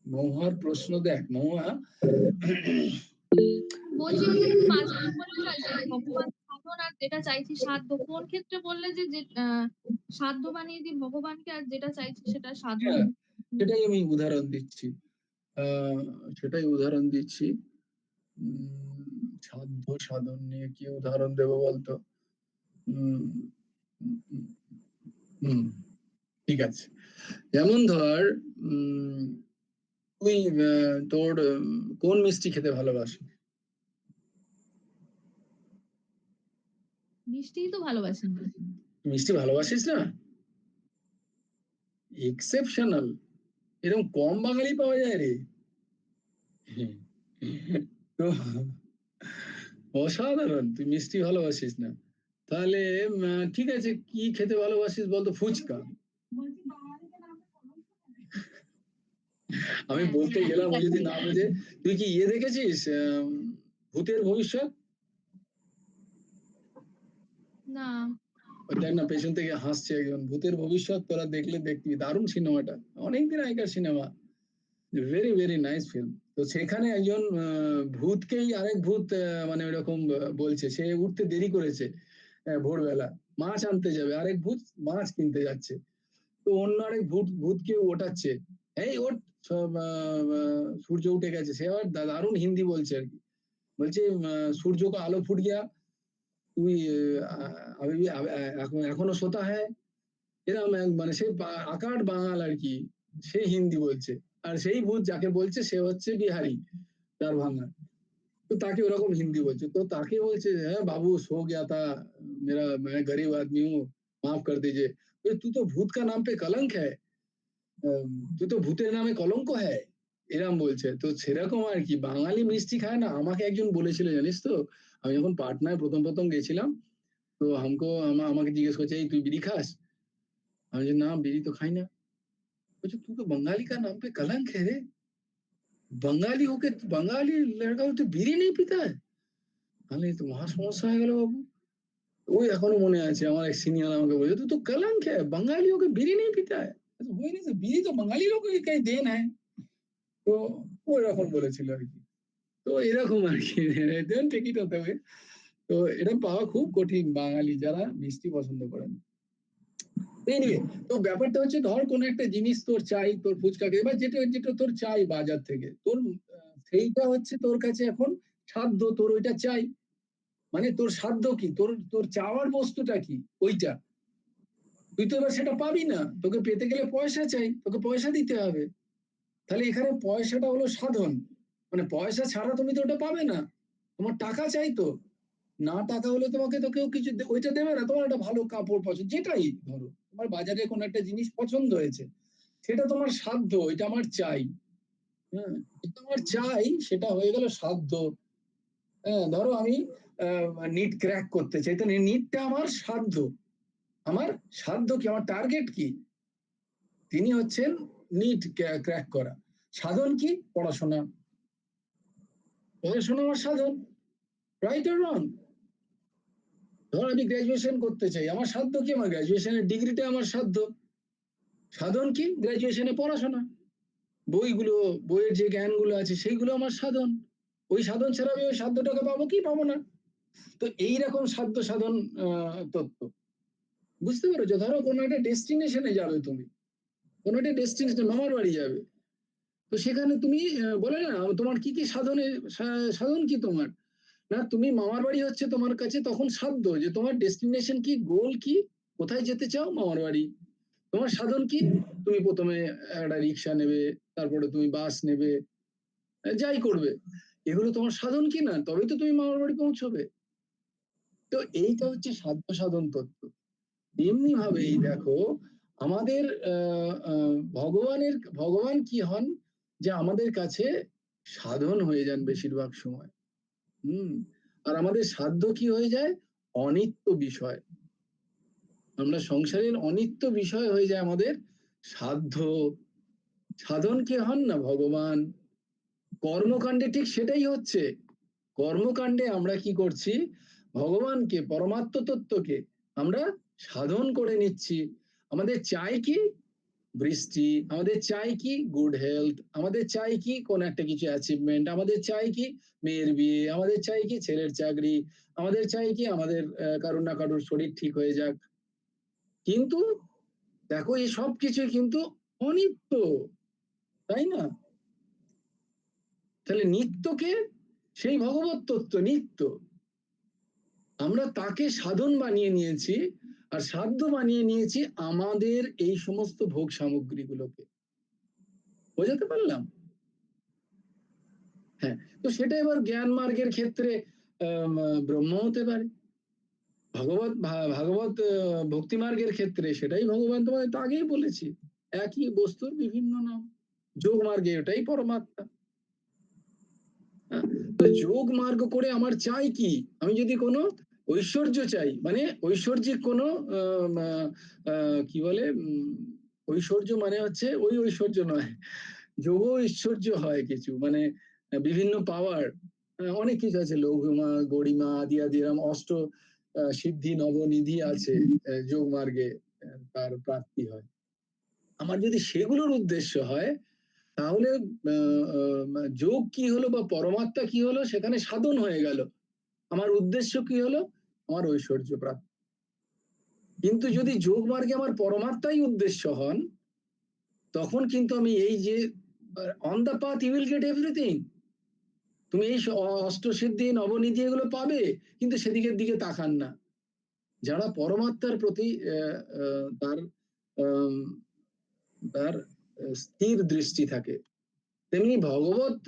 মহুয়ার প্রশ্ন, দেখ মহুয়া, বলছি ওই যে 5 নম্বরেরটা, যে ভগবান সাধন আর যেটা চাইছি সাধ্য, কোন ক্ষেত্রে বললে যে সাধ্য বানিয়ে দিই ভগবানকে, আর যেটা চাইছি সেটা সাধন? হ্যাঁ, সেটাই আমি উদাহরণ দিচ্ছি, সেটাই উদাহরণ দিচ্ছি। সাধ্য সাধন নিয়ে কি উদাহরণ দেব বলতো? ঠিক আছে, যেমন ধর, তুই তোর কোন মিষ্টি খেতে ভালোবাসি? মিষ্টিই তো ভালোবাসি। মিষ্টি ভালোবাসিস না? এক্সেপশনাল, এরকম কম বাঙালি পাওয়া যায় রে। তো অসাধারণ, তুই মিষ্টি ভালোবাসিস না? তাহলে ঠিক আছে, কি খেতে ভালোবাসিস বলতো? ফুচকা। আমি বলতে গেলাম, ও যদি না বোঝে। তুই কি দেখেছিস ভূতের ভবিষ্যৎ? না। দেখ না, পেছন থেকে হাসছে একজন। ভূতের ভবিষ্যৎ তোরা দেখলে দেখবি, দারুণ সিনেমাটা, অনেকদিন আগেকার cinema, very very nice film. তো সেখানে একজন ভূতকেই আরেক ভূত মানে ওরকম বলছে, সে উঠতে দেরি করেছে ভোরবেলা, মাছ আনতে যাবে, আরেক ভূত মাছ কিনতে যাচ্ছে। তো অন্য আরেক ভূতকে ওঠাচ্ছে, এই ওঠ, সব সূর্য উঠে গেছে। সে আবার দারুণ হিন্দি বলছে আর কি, বলছে সূর্য को আলো ফুট गया, তুই এখনো সোতা হ্যায়, এরকম মানে সে আকার বাঙাল আর কি, সে হিন্দি বলছে। আর সেই ভূত যাকে বলছে সে হচ্ছে বিহারি, তার ভাঙা। তো তাকে ওরকম হিন্দি বলছে, তো তাকে বলছে হ্যাঁ বাবু সো গया था, मेरा मैं गरीब आदमी हूँ, माफ कर दीजिए। तू तो भूत का नाम पे कलंक है, তুই তো ভূতের নামে কলঙ্ক হ্যায়, এরম বলছে। তো সেরকম আর কি, বাঙালি মিষ্টি খায় না। আমাকে একজন বলেছিল জানিস তো, আমি যখন পাটনায় প্রথম প্রথম গেছিলাম, তো আমাকে জিজ্ঞেস করছে, এই তুই বিড়ি খাস? আমি যে না বিড়ি তো খাই না। বলছে तू तो बंगाली का नाम पे कलंक है रे, बंगाली होके बंगाली लड़का हो तो बीड़ी नहीं पीता है। তাহলে তো মহা সমস্যা হয়ে গেল বাবু। ওই এখনো মনে আছে, আমার এক সিনিয়র আমাকে বলছে तू तो कलंक है, बंगाली होके बीड़ी नहीं पीता है। वही नहीं, बीड़ी तो बंगाली लोगों की कहीं देन है। তো ওই রকম বলেছিল আর কি। তো এরকম আর কি, ডোন্ট টেক ইট ওয়ে। তো এটা পাওয়া খুব কঠিন, বাঙালি যারা মিষ্টি পছন্দ করেন। এনিওয়ে, তো ব্যাপারটা হচ্ছে, ধর কোন একটা জিনিস তোর চাই, তোর ফুচকাকে, এবার যেটা যেটা তোর চাই বাজার থেকে, তোর সেইটা হচ্ছে তোর কাছে এখন সাধ্য, তোর ওইটা চাই। মানে তোর সাধ্য কি, তোর তোর চাওয়ার বস্তুটা কি, ওইটা তুই তো এবার সেটা পাবি না, তোকে পেতে গেলে পয়সা চাই, তোকে পয়সা দিতে হবে। তাহলে এখানে পয়সাটা হলো সাধন, মানে পয়সা ছাড়া তুমি তো ওটা পাবে না, তোমার টাকা চাই তো। না টাকা হলে তোমাকে তো কেউ কিছু ওইটা দেবে না। তোমার একটা ভালো কাপড় পছন্দ, যেটাই ধরো তোমার বাজারে কোনো একটা জিনিস পছন্দ হয়েছে, সেটা তোমার সাধ্য, এটা আমার চাই। হ্যাঁ, এটা আমার চাই, সেটা হয়ে গেল সাধ্য। হ্যাঁ, ধরো আমি নিট ক্র্যাক করতে চাই, তাহলে নিটটা আমার সাধ্য। আমার সাধ্য কি, আমার টার্গেট কি, তিনি হচ্ছেন নিট ক্র্যাক করা। সাধন কি, পড়াশোনা। পড়াশোনা আমার সাধন, রাইট অর রং। ধর আমি গ্রাজুয়েশন করতে চাই, আমার সাধ্য কি, আমার গ্রাজুয়েশনের ডিগ্রিটা আমার সাধ্য। সাধন কি, গ্রাজুয়েশনে পড়াশোনা, বইগুলো, বইয়ের যে জ্ঞানগুলো আছে সেইগুলো আমার সাধন। ওই সাধন ছাড়া আমি ওই সাধ্যটাকে পাবো কি, পাবো না। তো এইরকম সাধ্য সাধন তত্ত্ব, বুঝতে পেরেছো? ধরো কোনো একটা ডেস্টিনেশনে যাবে তুমি, কোনো একটা ডেস্টিনেশনে মামার বাড়ি যাবে, তো সেখানে তুমি বলে না তোমার কি কি সাধনের, সাধন কি তোমার, না তুমি মামার বাড়ি হচ্ছে তোমার কাছে তখন সাধ্য, যে তোমার ডেস্টিনেশন কি, গোল কি, কোথায় যেতে চাও, মামার বাড়ি। তোমার সাধন কি, তুমি প্রথমে একটা রিক্সা নেবে, তারপরে তুমি বাস নেবে, যাই করবে, এগুলো তোমার সাধন কি না, তবেই তো তুমি মামার বাড়ি পৌঁছবে। তো এইটা হচ্ছে সাধ্য সাধন তত্ত্ব। তেমনি ভাবে এই দেখো, আমাদের ভগবান কি হন, যে আমাদের কাছে সাধন হয়ে যান বেশিরভাগ সময়। আর আমাদের সাধ্য কি হয়ে যায়, অনিত্য বিষয়। আমরা সংসারের অনিত্য বিষয় হয়ে যায় আমাদের সাধ্য। সাধন কে হন না ভগবান। কর্মকাণ্ডে ঠিক সেটাই হচ্ছে। কর্মকাণ্ডে আমরা কি করছি, ভগবানকে, পরমাত্ম তত্ত্বকে আমরা সাধন করে নিচ্ছি। আমাদের চাই কি, বৃষ্টি, আমাদের চাই কি গুড হেলথ, আমাদের চাই কি কোন একটা কিছু অ্যাচিভমেন্ট, আমাদের চাই কি মেয়ের বিয়ে, আমাদের চাই কি ছেলের চাকরি, আমাদের চাই কি আমাদের কারোর না কারোর শরীর ঠিক হয়ে যাক। কিন্তু দেখো এই সব কিছু কিন্তু অনিত্য, তাই না? তাহলে নিত্যকে, সেই ভগবত তত্ত্ব নিত্য, আমরা তাকে সাধন বানিয়ে নিয়েছি, আর সাধ্য বানিয়ে নিয়েছি আমাদের এই সমস্ত ভোগ সামগ্রীগুলোকে। বোঝাতে পারলাম? হ্যাঁ, তো সেটা এবার জ্ঞান মার্গের ক্ষেত্রে ব্রহ্ম হতে পারে, ভাগবত ভক্তি মার্গের ক্ষেত্রে সেটাই ভগবান, তোমাদের তো আগেই বলেছি, একই বস্তুর বিভিন্ন নাম। যোগ মার্গে ওটাই পরমাত্মা। যোগ মার্গ করে আমার চাই কি, আমি যদি কোনো ঐশ্বর্য চাই, মানে ঐশ্বর্যিক কোনো কি বলে, ঐশ্বর্য মানে হচ্ছে ওই ঐশ্বর্য নয়, যোগ ঐশ্বর্য হয় কিছু, মানে বিভিন্ন পাওয়ার, অনেক কিছু আছে, লঘুমা গরিমা আদি আদি এরম অষ্ট সিদ্ধি নবনিধি আছে যোগ মার্গে, তার প্রাপ্তি হয়। আমার যদি সেগুলোর উদ্দেশ্য হয়, তাহলে যোগ কি হলো বা পরমাত্মা কি হলো? সেখানে সাধন হয়ে গেল। আমার উদ্দেশ্য কি হলো? আমার ঐশ্বর্য প্রাপ্তি। কিন্তু যদি যোগ মার্গে আমার পরমাত্মাই উদ্দেশ্য হন, তখন কিন্তু আমি এই যে on the path you will get everything. তুমি এই অষ্টসিদ্ধি, নবনিধি এগুলো পাবে, কিন্তু সেদিকের দিকে তাকান না। যারা পরমাত্মার প্রতি তার আম তার স্থির দৃষ্টি থাকে, তেমনি ভগবত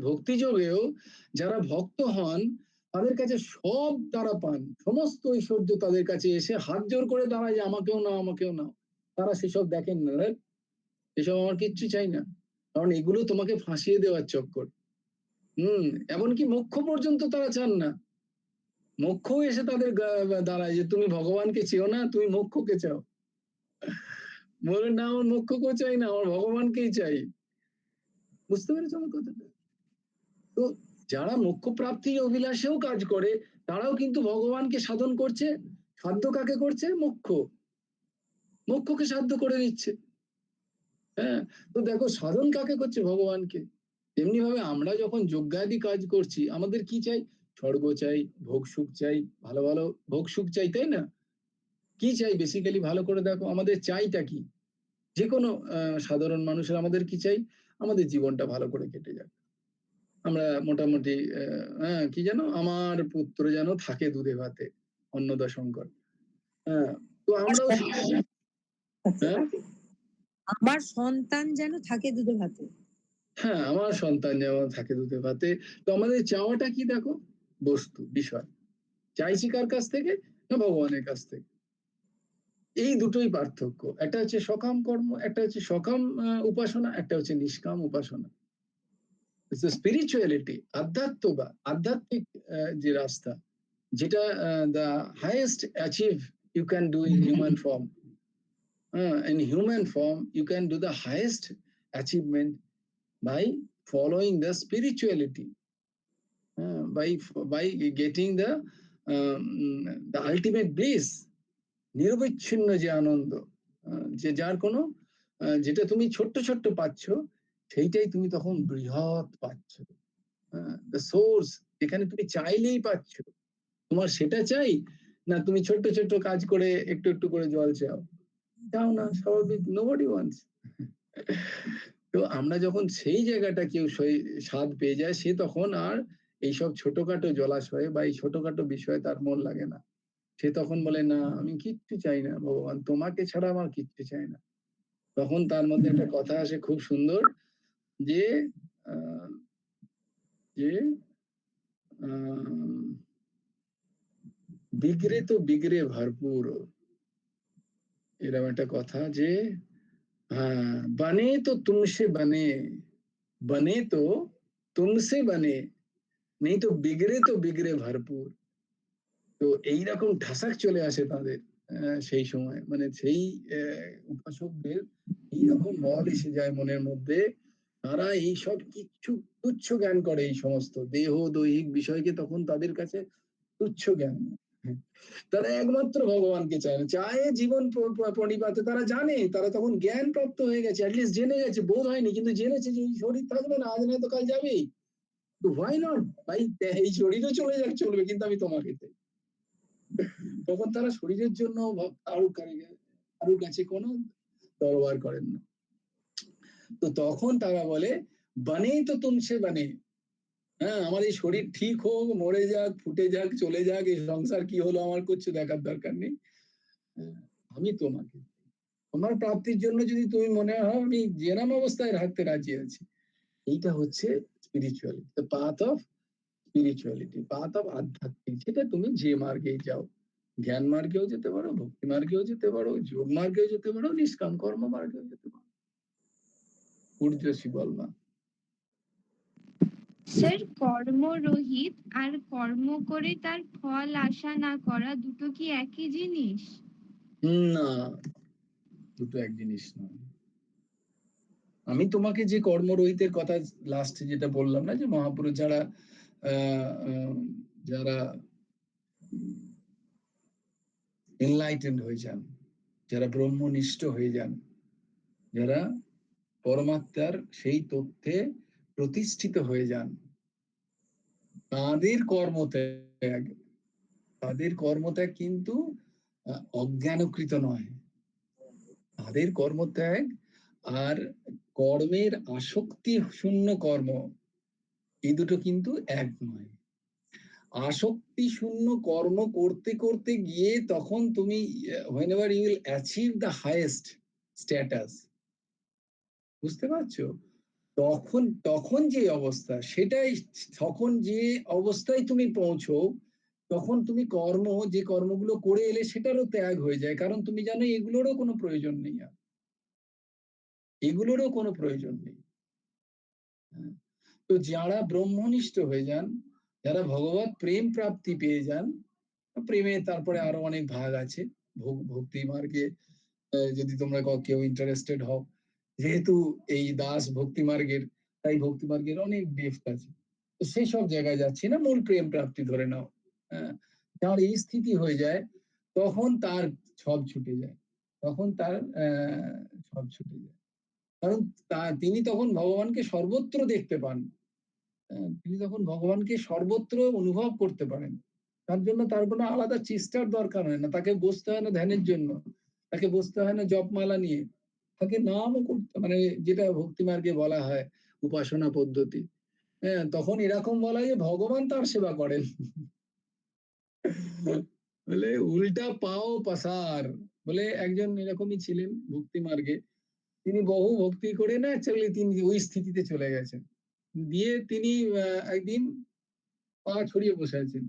ভক্তিযোগেও যারা ভক্ত হন, তাদের কাছে সব তারা পান। সমস্ত ঐশ্বর্য তাদের কাছে এসে হাত জোড় করে দাঁড়ায় যে, "আমাকেও নাও, আমাকেও নাও।" তারা সেসব দেখেন না। রাইট? এসব আমার কিচ্ছু চাই না। কারণ এগুলো তোমাকে ফাঁসিয়ে দেওয়ার চক্কর। এমনকি মোক্ষ পর্যন্ত তারা চান না। মোক্ষও এসে তাদের দাঁড়ায় যে, "তুমি ভগবানকে চেও না, তুমি মোক্ষকে চাও।" বলে, "না, আমার মোক্ষকেও চাই না, আমার ভগবানকেই চাই।" বুঝতে পেরেছো আমার কথাটা? তো যারা মোক্ষ প্রাপ্তির অভিলাষেও কাজ করে, তারাও কিন্তু ভগবানকে সাধন করছে। সাধ্য কাকে করছে? মোক্ষ। মোক্ষকে সাধ্য করে নিচ্ছে। হ্যাঁ? তো দেখো সাধন কাকে করছে? ভগবানকে। তেমনি ভাবে আমরা যখন যজ্ঞাদি কাজ করছি, আমাদের কি চাই? স্বর্গ চাই, ভোগ সুখ চাই, ভালো, ভালো ভোগ সুখ চাই, তাই না? কি চাই বেসিক্যালি ভালো করে দেখো, আমাদের চাইটা কি? যেকোনো সাধারণ মানুষের আমাদের কি চাই? আমাদের জীবনটা ভালো করে কেটে যাক। আমরা মোটামুটি কি যেন? আমার পুত্র যেন থাকে দুধে ভাতে, অন্নদাশঙ্কর। হ্যাঁ, তো আমরাও হ্যাঁ? আমার সন্তান যেন থাকে দুধে ভাতে। হ্যাঁ, আমার সন্তান যেমন থাকে দুধে ভাতে। তো আমাদের চাওয়াটা কি দেখো? বস্তু, বিষয়। চাইছি কার কাছ থেকে? না ভগবানের কাছ থেকে। এই দুটোই পার্থক্য। একটা হচ্ছে সকাম কর্ম, একটা হচ্ছে সকাম উপাসনা, একটা হচ্ছে নিষ্কাম উপাসনা। স্পিরিচুয়ালিটি, আধ্যাত্মিক যে রাস্তা, যেটা the highest achieve you can do in human form. In human form, you can do the highest achievement by following the spirituality, by getting the ultimate bliss, নিরবচ্ছিন্ন যে আনন্দ, যে যার কোনো যেটা তুমি ছোট্ট, ছোট্ট পাচ্ছ, সেইটাই তুমি তখন বৃহৎ পাচ্ছ। the source, যেখানে তুমি চাইলেই পাচ্ছ। তোমার সেটা চাই, না তুমি ছোট্ট, ছোট্ট কাজ করে একটু, একটু করে জল চাও? চাও না, স্বাভাবিক, nobody wants. তো আমরা যখন সেই জায়গাটা কেউ স্বাদ পেয়ে যায়, সে তখন আর এইসব ছোটখাটো জলাশয়ে বা এই ছোটখাটো বিষয়ে তার মন লাগে না। সে তখন বলে, "না, আমি কিচ্ছু চাই না ভগবান, তোমাকে ছাড়া আমার কিচ্ছু চাই না।" তখন তার মধ্যে একটা কথা আসে খুব সুন্দর, যে আ যে আ "বিগড়ে তো বিগড়ে ভরপুর।" এরকম একটা কথা, যে হ্যাঁ, "बने तो तुमसे बने, बने तो तुमसे बने, नहीं तो बिगड़े तो बिगड़े भरपूर।" তো এইরকম ঠাসাক চলে আসে তাদের সেই সময়। মানে সেই উপাসকদের এইরকম বল এসে যায় মনের মধ্যে, তারা এইসব কিচ্ছু তুচ্ছ জ্ঞান করে, এই সমস্ত দেহ দৈহিক বিষয়কে তখন তাদের কাছে তুচ্ছ জ্ঞান। হ্যাঁ, তারা একমাত্র ভগবানকে চায় না। চায় জীবন প্রণিপাতে, তারা জানে, তারা তখন জ্ঞান প্রাপ্ত হয়ে গেছে। এট লিস্ট জেনে গেছে, বোধ হয়নি কিন্তু জেনেছে যে এই শরীর থাকবে না, আজ নয়তো কাল যাবেই। তো হোয়াই নট? ভাই, এই শরীরও চলে যাক, চলবে, কিন্তু আমি তোমাকে চাই। তখন তারা শরীরের জন্য কারুর কাছে কোনো তরবার করেন না। তো তখন তারা বলে, "বানেই তো তুমসে বানে।" হ্যাঁ, আমার এই শরীর ঠিক হোক, মরে যাক, ফুটে যাক, চলে যাক, এই সংসার কি হলো আমার কিচ্ছু দেখার দরকার নেই। হ্যাঁ, আমি তোমাকে, তোমার প্রাপ্তির জন্য যদি তুমি মনে হয়, আমি জেনাম অবস্থায় থাকতে রাজি আছি। এইটা হচ্ছে spirituality, the path of spirituality, path of আধ্যাত্মিক। সেটা তুমি যে মার্গেই যাও। জ্ঞান মার্গেও যেতে পারো, ভক্তি মার্গেও যেতে পারো, যোগ মার্গেও যেতে পারো, নিষ্কাম কর্ম মার্গেও যেতে পারো। ঊর্ধ্বশী বলমা। স্যার, কর্মরহিত আর কর্ম করে তার ফল আশা না করা দুটো কি একই জিনিস? না, দুটো এক জিনিস নয়। আমি তোমাকে যে কর্মরহিতের কথা লাস্টে যেটা বললাম না, যে মহাপুরুষ যারা যারা এনলাইটেন্ড হয়ে যান, যারা ব্রহ্মনিষ্ঠ হয়ে যান, যারা পরমাত্মার সেই তথ্যে প্রতিষ্ঠিত হয়ে যান। তাদের কর্মত্যাগ, তাদের কর্মত্যাগ কিন্তু অজ্ঞানকৃত নয়। তাদের কর্মত্যাগ আর কর্মের আসক্তি শূন্য কর্ম, এই দুটো কিন্তু এক নয়। আসক্তি শূন্য কর্ম করতে করতে গিয়ে তখন তুমি whenever you will achieve the highest status, বুঝতে পারছো? তখন তখন যে অবস্থা সেটাই, তখন যে অবস্থায় তুমি পৌঁছো, তখন তুমি যে কর্মগুলো করে এলে সেটারও ত্যাগ হয়ে যায়, কারণ তুমি জানো এগুলোরও কোনো প্রয়োজন নেই আর, এগুলোরও কোনো প্রয়োজন নেই। হ্যাঁ। তো যারা ব্রহ্মনিষ্ঠ হয়ে যান, যারা ভগবত প্রেম প্রাপ্তি পেয়ে যান, প্রেমে তারপরে আরো অনেক ভাগ আছে, ভক্তি মার্গে যদি তোমরা কেউ ইন্টারেস্টেড হও, যেহেতু এই দাস ভক্তি মার্গের, তাই ভক্তি মার্গের অনেক ডেপথ আছে, তো সেই সব জায়গায় যাচ্ছি না, মূল প্রেম প্রাপ্তি ধরে নাও। যার এই স্থিতি হয়ে যায়, তখন তার সব ছুটে যায়, তখন তার সব ছুটে যায়, কারণ তিনি তখন ভগবানকে সর্বত্র দেখতে পান। তিনি তখন ভগবানকে সর্বত্র অনুভব করতে পারেন। তার জন্য তার কোনো আলাদা চেষ্টার দরকার হয় না, তাকে বসতে হয় না ধ্যানের জন্য, তাকে বসতে হয় না জপমালা নিয়ে, তাকে নামও করতে, মানে যেটা ভক্তি মার্গে বলা হয় উপাসনা পদ্ধতি। হ্যাঁ, তখন এরকম বলা হয় যে ভগবান তার সেবা করেন। বলে উল্টা পাও পাসার, বলে একজন এরকমই ছিলেন ভক্তি মার্গে, তিনি বহু ভক্তি করে না অ্যাকচুয়ালি তিনি ওই স্থিতিতে চলে গেছেন, দিয়ে তিনি একদিন পা ছড়িয়ে বসে আছেন,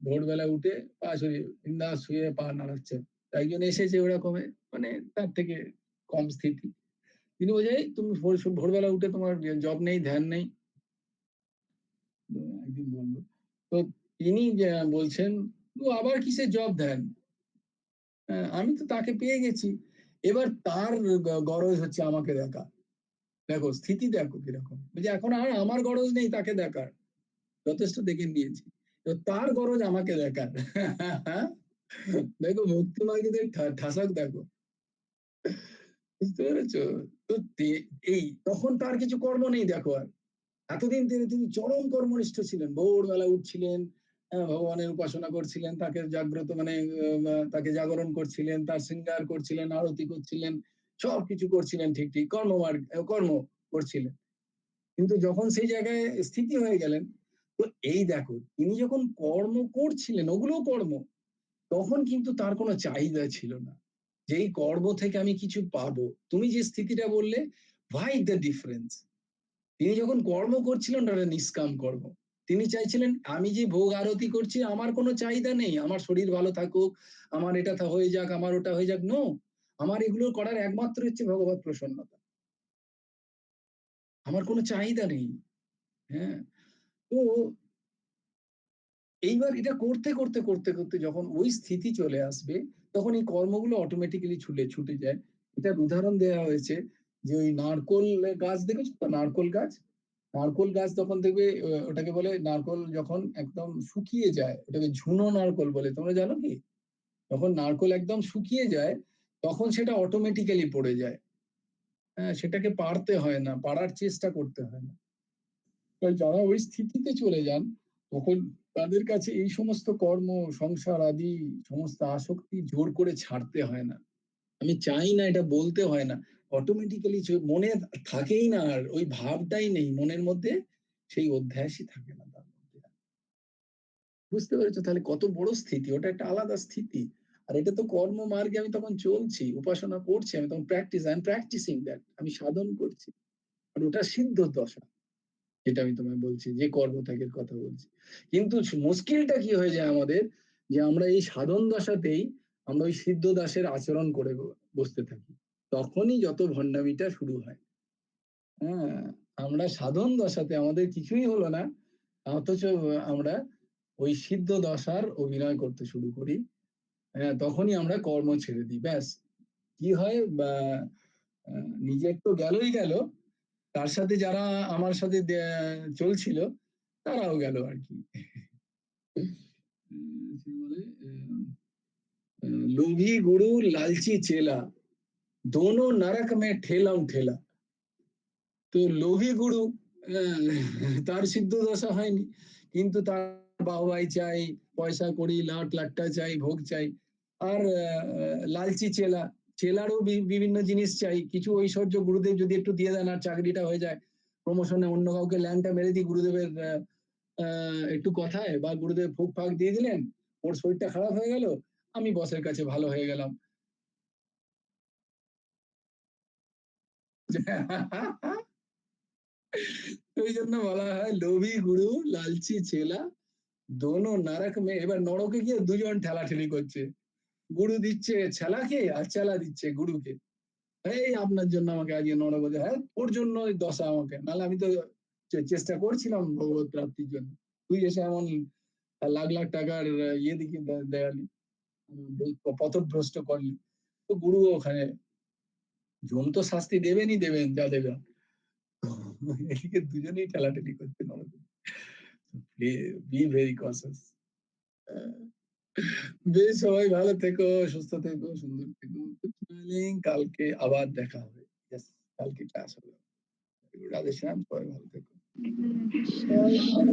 ভোরবেলা উঠে পা ছড়িয়ে বিন্দাস শুয়ে পা নাড়াচ্ছে, একজন এসেছে ওরকমের, মানে তার থেকে কম স্থিতি, তিনি বোঝাই তুমি ভোরবেলা উঠে তোমার জব নেই ধ্যান নেই। একদিন বললো, তো তিনি বলছেন তো আবার কিসের জব ধ্যান, আমি তো তাকে পেয়ে গেছি, এবার তার গরজ হচ্ছে আমাকে দেখা, দেখো স্থিতি দেখো কিরকম, বলছে এখন আর আমার গরজ নেই তাকে দেখার, যথেষ্ট দেখে নিয়েছি, তো তার গরজ আমাকে দেখার। দেখো ভক্তি মার্গীদের ঠাসক দেখো, বুঝতে পেরেছো? তো এই তখন তার কিছু কর্ম নেই দেখো আর, এতদিন তিনি চরম কর্মনিষ্ঠ ছিলেন, ভোরবেলা উঠছিলেন, ভগবানের উপাসনা করছিলেন, তাকে জাগ্রত মানে তাকে জাগরণ করছিলেন, তার শৃঙ্গার করছিলেন, আরতি করছিলেন, সবকিছু করছিলেন, ঠিক ঠিক কর্ম করছিলেন, কিন্তু যখন সেই জায়গায় স্থিতি হয়ে গেলেন, তো এই দেখো তিনি যখন কর্ম করছিলেন ওগুলো কর্ম, তখন কিন্তু তার কোনো চাহিদা ছিল না যে এই কর্ম থেকে আমি কিছু পাবো। তুমি যে স্থিতিটা বললে, ভাই দ্য ডিফারেন্স, তিনি যখন কর্ম করছিলেন ওটা নিষ্কাম কর্ম, তিনি চাইছিলেন আমি যে ভোগ আরতি করছি আমার কোনো চাহিদা নেই, আমার শরীর ভালো থাকুক, আমার এটা হয়ে যাক, আমার ওটা হয়ে যাক, নো, আমার এগুলো করার একমাত্র হচ্ছে ভগবত প্রসন্নতা, আমার কোনো চাহিদা নেই। হ্যাঁ, তো এইবার এটা করতে করতে করতে করতে যখন ওই স্থিতি চলে আসবে, তখন এই কর্মগুলো অটোমেটিক্যালি ছুটে যায়। এটার উদাহরণ দেওয়া হয়েছে যে ওই নারকোল গাছ দেখেছো তো, নারকোল গাছ, নারকোল গাছ তখন দেখবে ওটাকে বলে নারকোল যখন একদম শুকিয়ে যায় ওটাকে ঝুনো নারকোল বলে, তোমরা জানো কি? যখন নারকোল একদম শুকিয়ে যায় তখন সেটা অটোমেটিক্যালি পড়ে যায়, হ্যাঁ, সেটাকে পারতে হয় না, পারার চেষ্টা করতে হয় না। যারা ওই স্থিতিতে চলে যান, তখন তাদের কাছে এই সমস্ত কর্ম, সংসার আদি সমস্ত আসক্তি জোর করে ছাড়তে হয় না, আমি চাই না এটা বলতে হয় না, অটোমেটিক্যালি মনে থাকেই না, আর ওই ভাবটাই নেই মনের মধ্যে, সেই অধ্যাসই থাকে না তার মধ্যে। বুঝতে পেরেছো তাহলে কত বড় স্থিতি, ওটা একটা আলাদা স্থিতি। আর এটা তো কর্ম মার্গে আমি তখন চলছি, উপাসনা করছি, আমি তখন প্র্যাকটিসিং দ্যাট, আমি সাধন করছি, আর ওটা সিদ্ধ দশা, যেটা আমি তোমায় বলছি, যে কর্মত্যাগের কথা বলছি। কিন্তু মুশকিলটা কি হয়ে যায় আমাদের, যে আমরা এই সাধন দশাতেই আমরা ওই সিদ্ধ দাসের আচরণ করে বসতে থাকি, তখনই যত ভণ্ডামিটা শুরু হয়। হ্যাঁ, আমরা সাধন দশাতে আমাদের কিছুই হলো না, অথচ আমরা ওই সিদ্ধ দশার অভিনয় করতে শুরু করি। হ্যাঁ, তখনই আমরা কর্ম ছেড়ে দিই, ব্যাস কি হয় বা নিজের তো গেলই গেল, তার সাথে যারা আমার সাথে চলছিল তারাও গেল আর কি। সে বলে লোভী গুরু লালচি চেলা, दोनों नरक में ठेलम ठेला। তো লোভী গুরু তার সিদ্ধ দশা হয়নি, কিন্তু তার বাহবাই চাই, পয়সা কড়ি লাট লাট্টা চাই, ভোগ চাই। আর লালচি চেলা, চেলারও বিভিন্ন জিনিস চাই। কিছু ঐশ্বর্য গুরুদেব যদি একটু দিয়ে দেন আর চাকরিটা হয়ে যায়, প্রমোশনে অন্য কাউকে ল্যাংটা মেরে দিই গুরুদেবের একটু কথায়, বা গুরুদেব ফুক ফাক দিয়ে দিলেন, ওর শরীরটা খারাপ হয়ে গেল, আমি বসের কাছে ভালো হয়ে গেলাম। ওই জন্য বলা হয় লোভী গুরু লালচি চেলা দোনো নরক মে। এবার নরকে গিয়ে দুজন ঠেলাঠেলি করছে, গুরু দিচ্ছে ছেলাকে আর চেলা দিচ্ছে গুরুকে। এই আপনার জন্য আমাকে আজকে নরক হতে, হ্যাঁ ওর জন্য ওই দশা আমাকে, নাহলে আমি তো চেষ্টা করছিলাম ভগবত প্রাপ্তির জন্য, তুই এসে এমন লাখ লাখ টাকার ইয়ে দিকে দেয়ালি, পথভ্রষ্ট করলি। তো গুরু ওখানে যম তো শাস্তি দেবেনই দেবেন, যা দেবেন। এদিকে দুজনেই ঠেলাঠেলি করছে নরকে। Be very কশাস। বেশ, সবাই ভালো থেকো, সুস্থ থেকো, সুন্দর থেকো। কালকে আবার দেখা হবে। Yes, কালকে ক্লাস হবে। রাধে শ্যাম, সবাই ভালো থেকো। রাধে শ্যাম।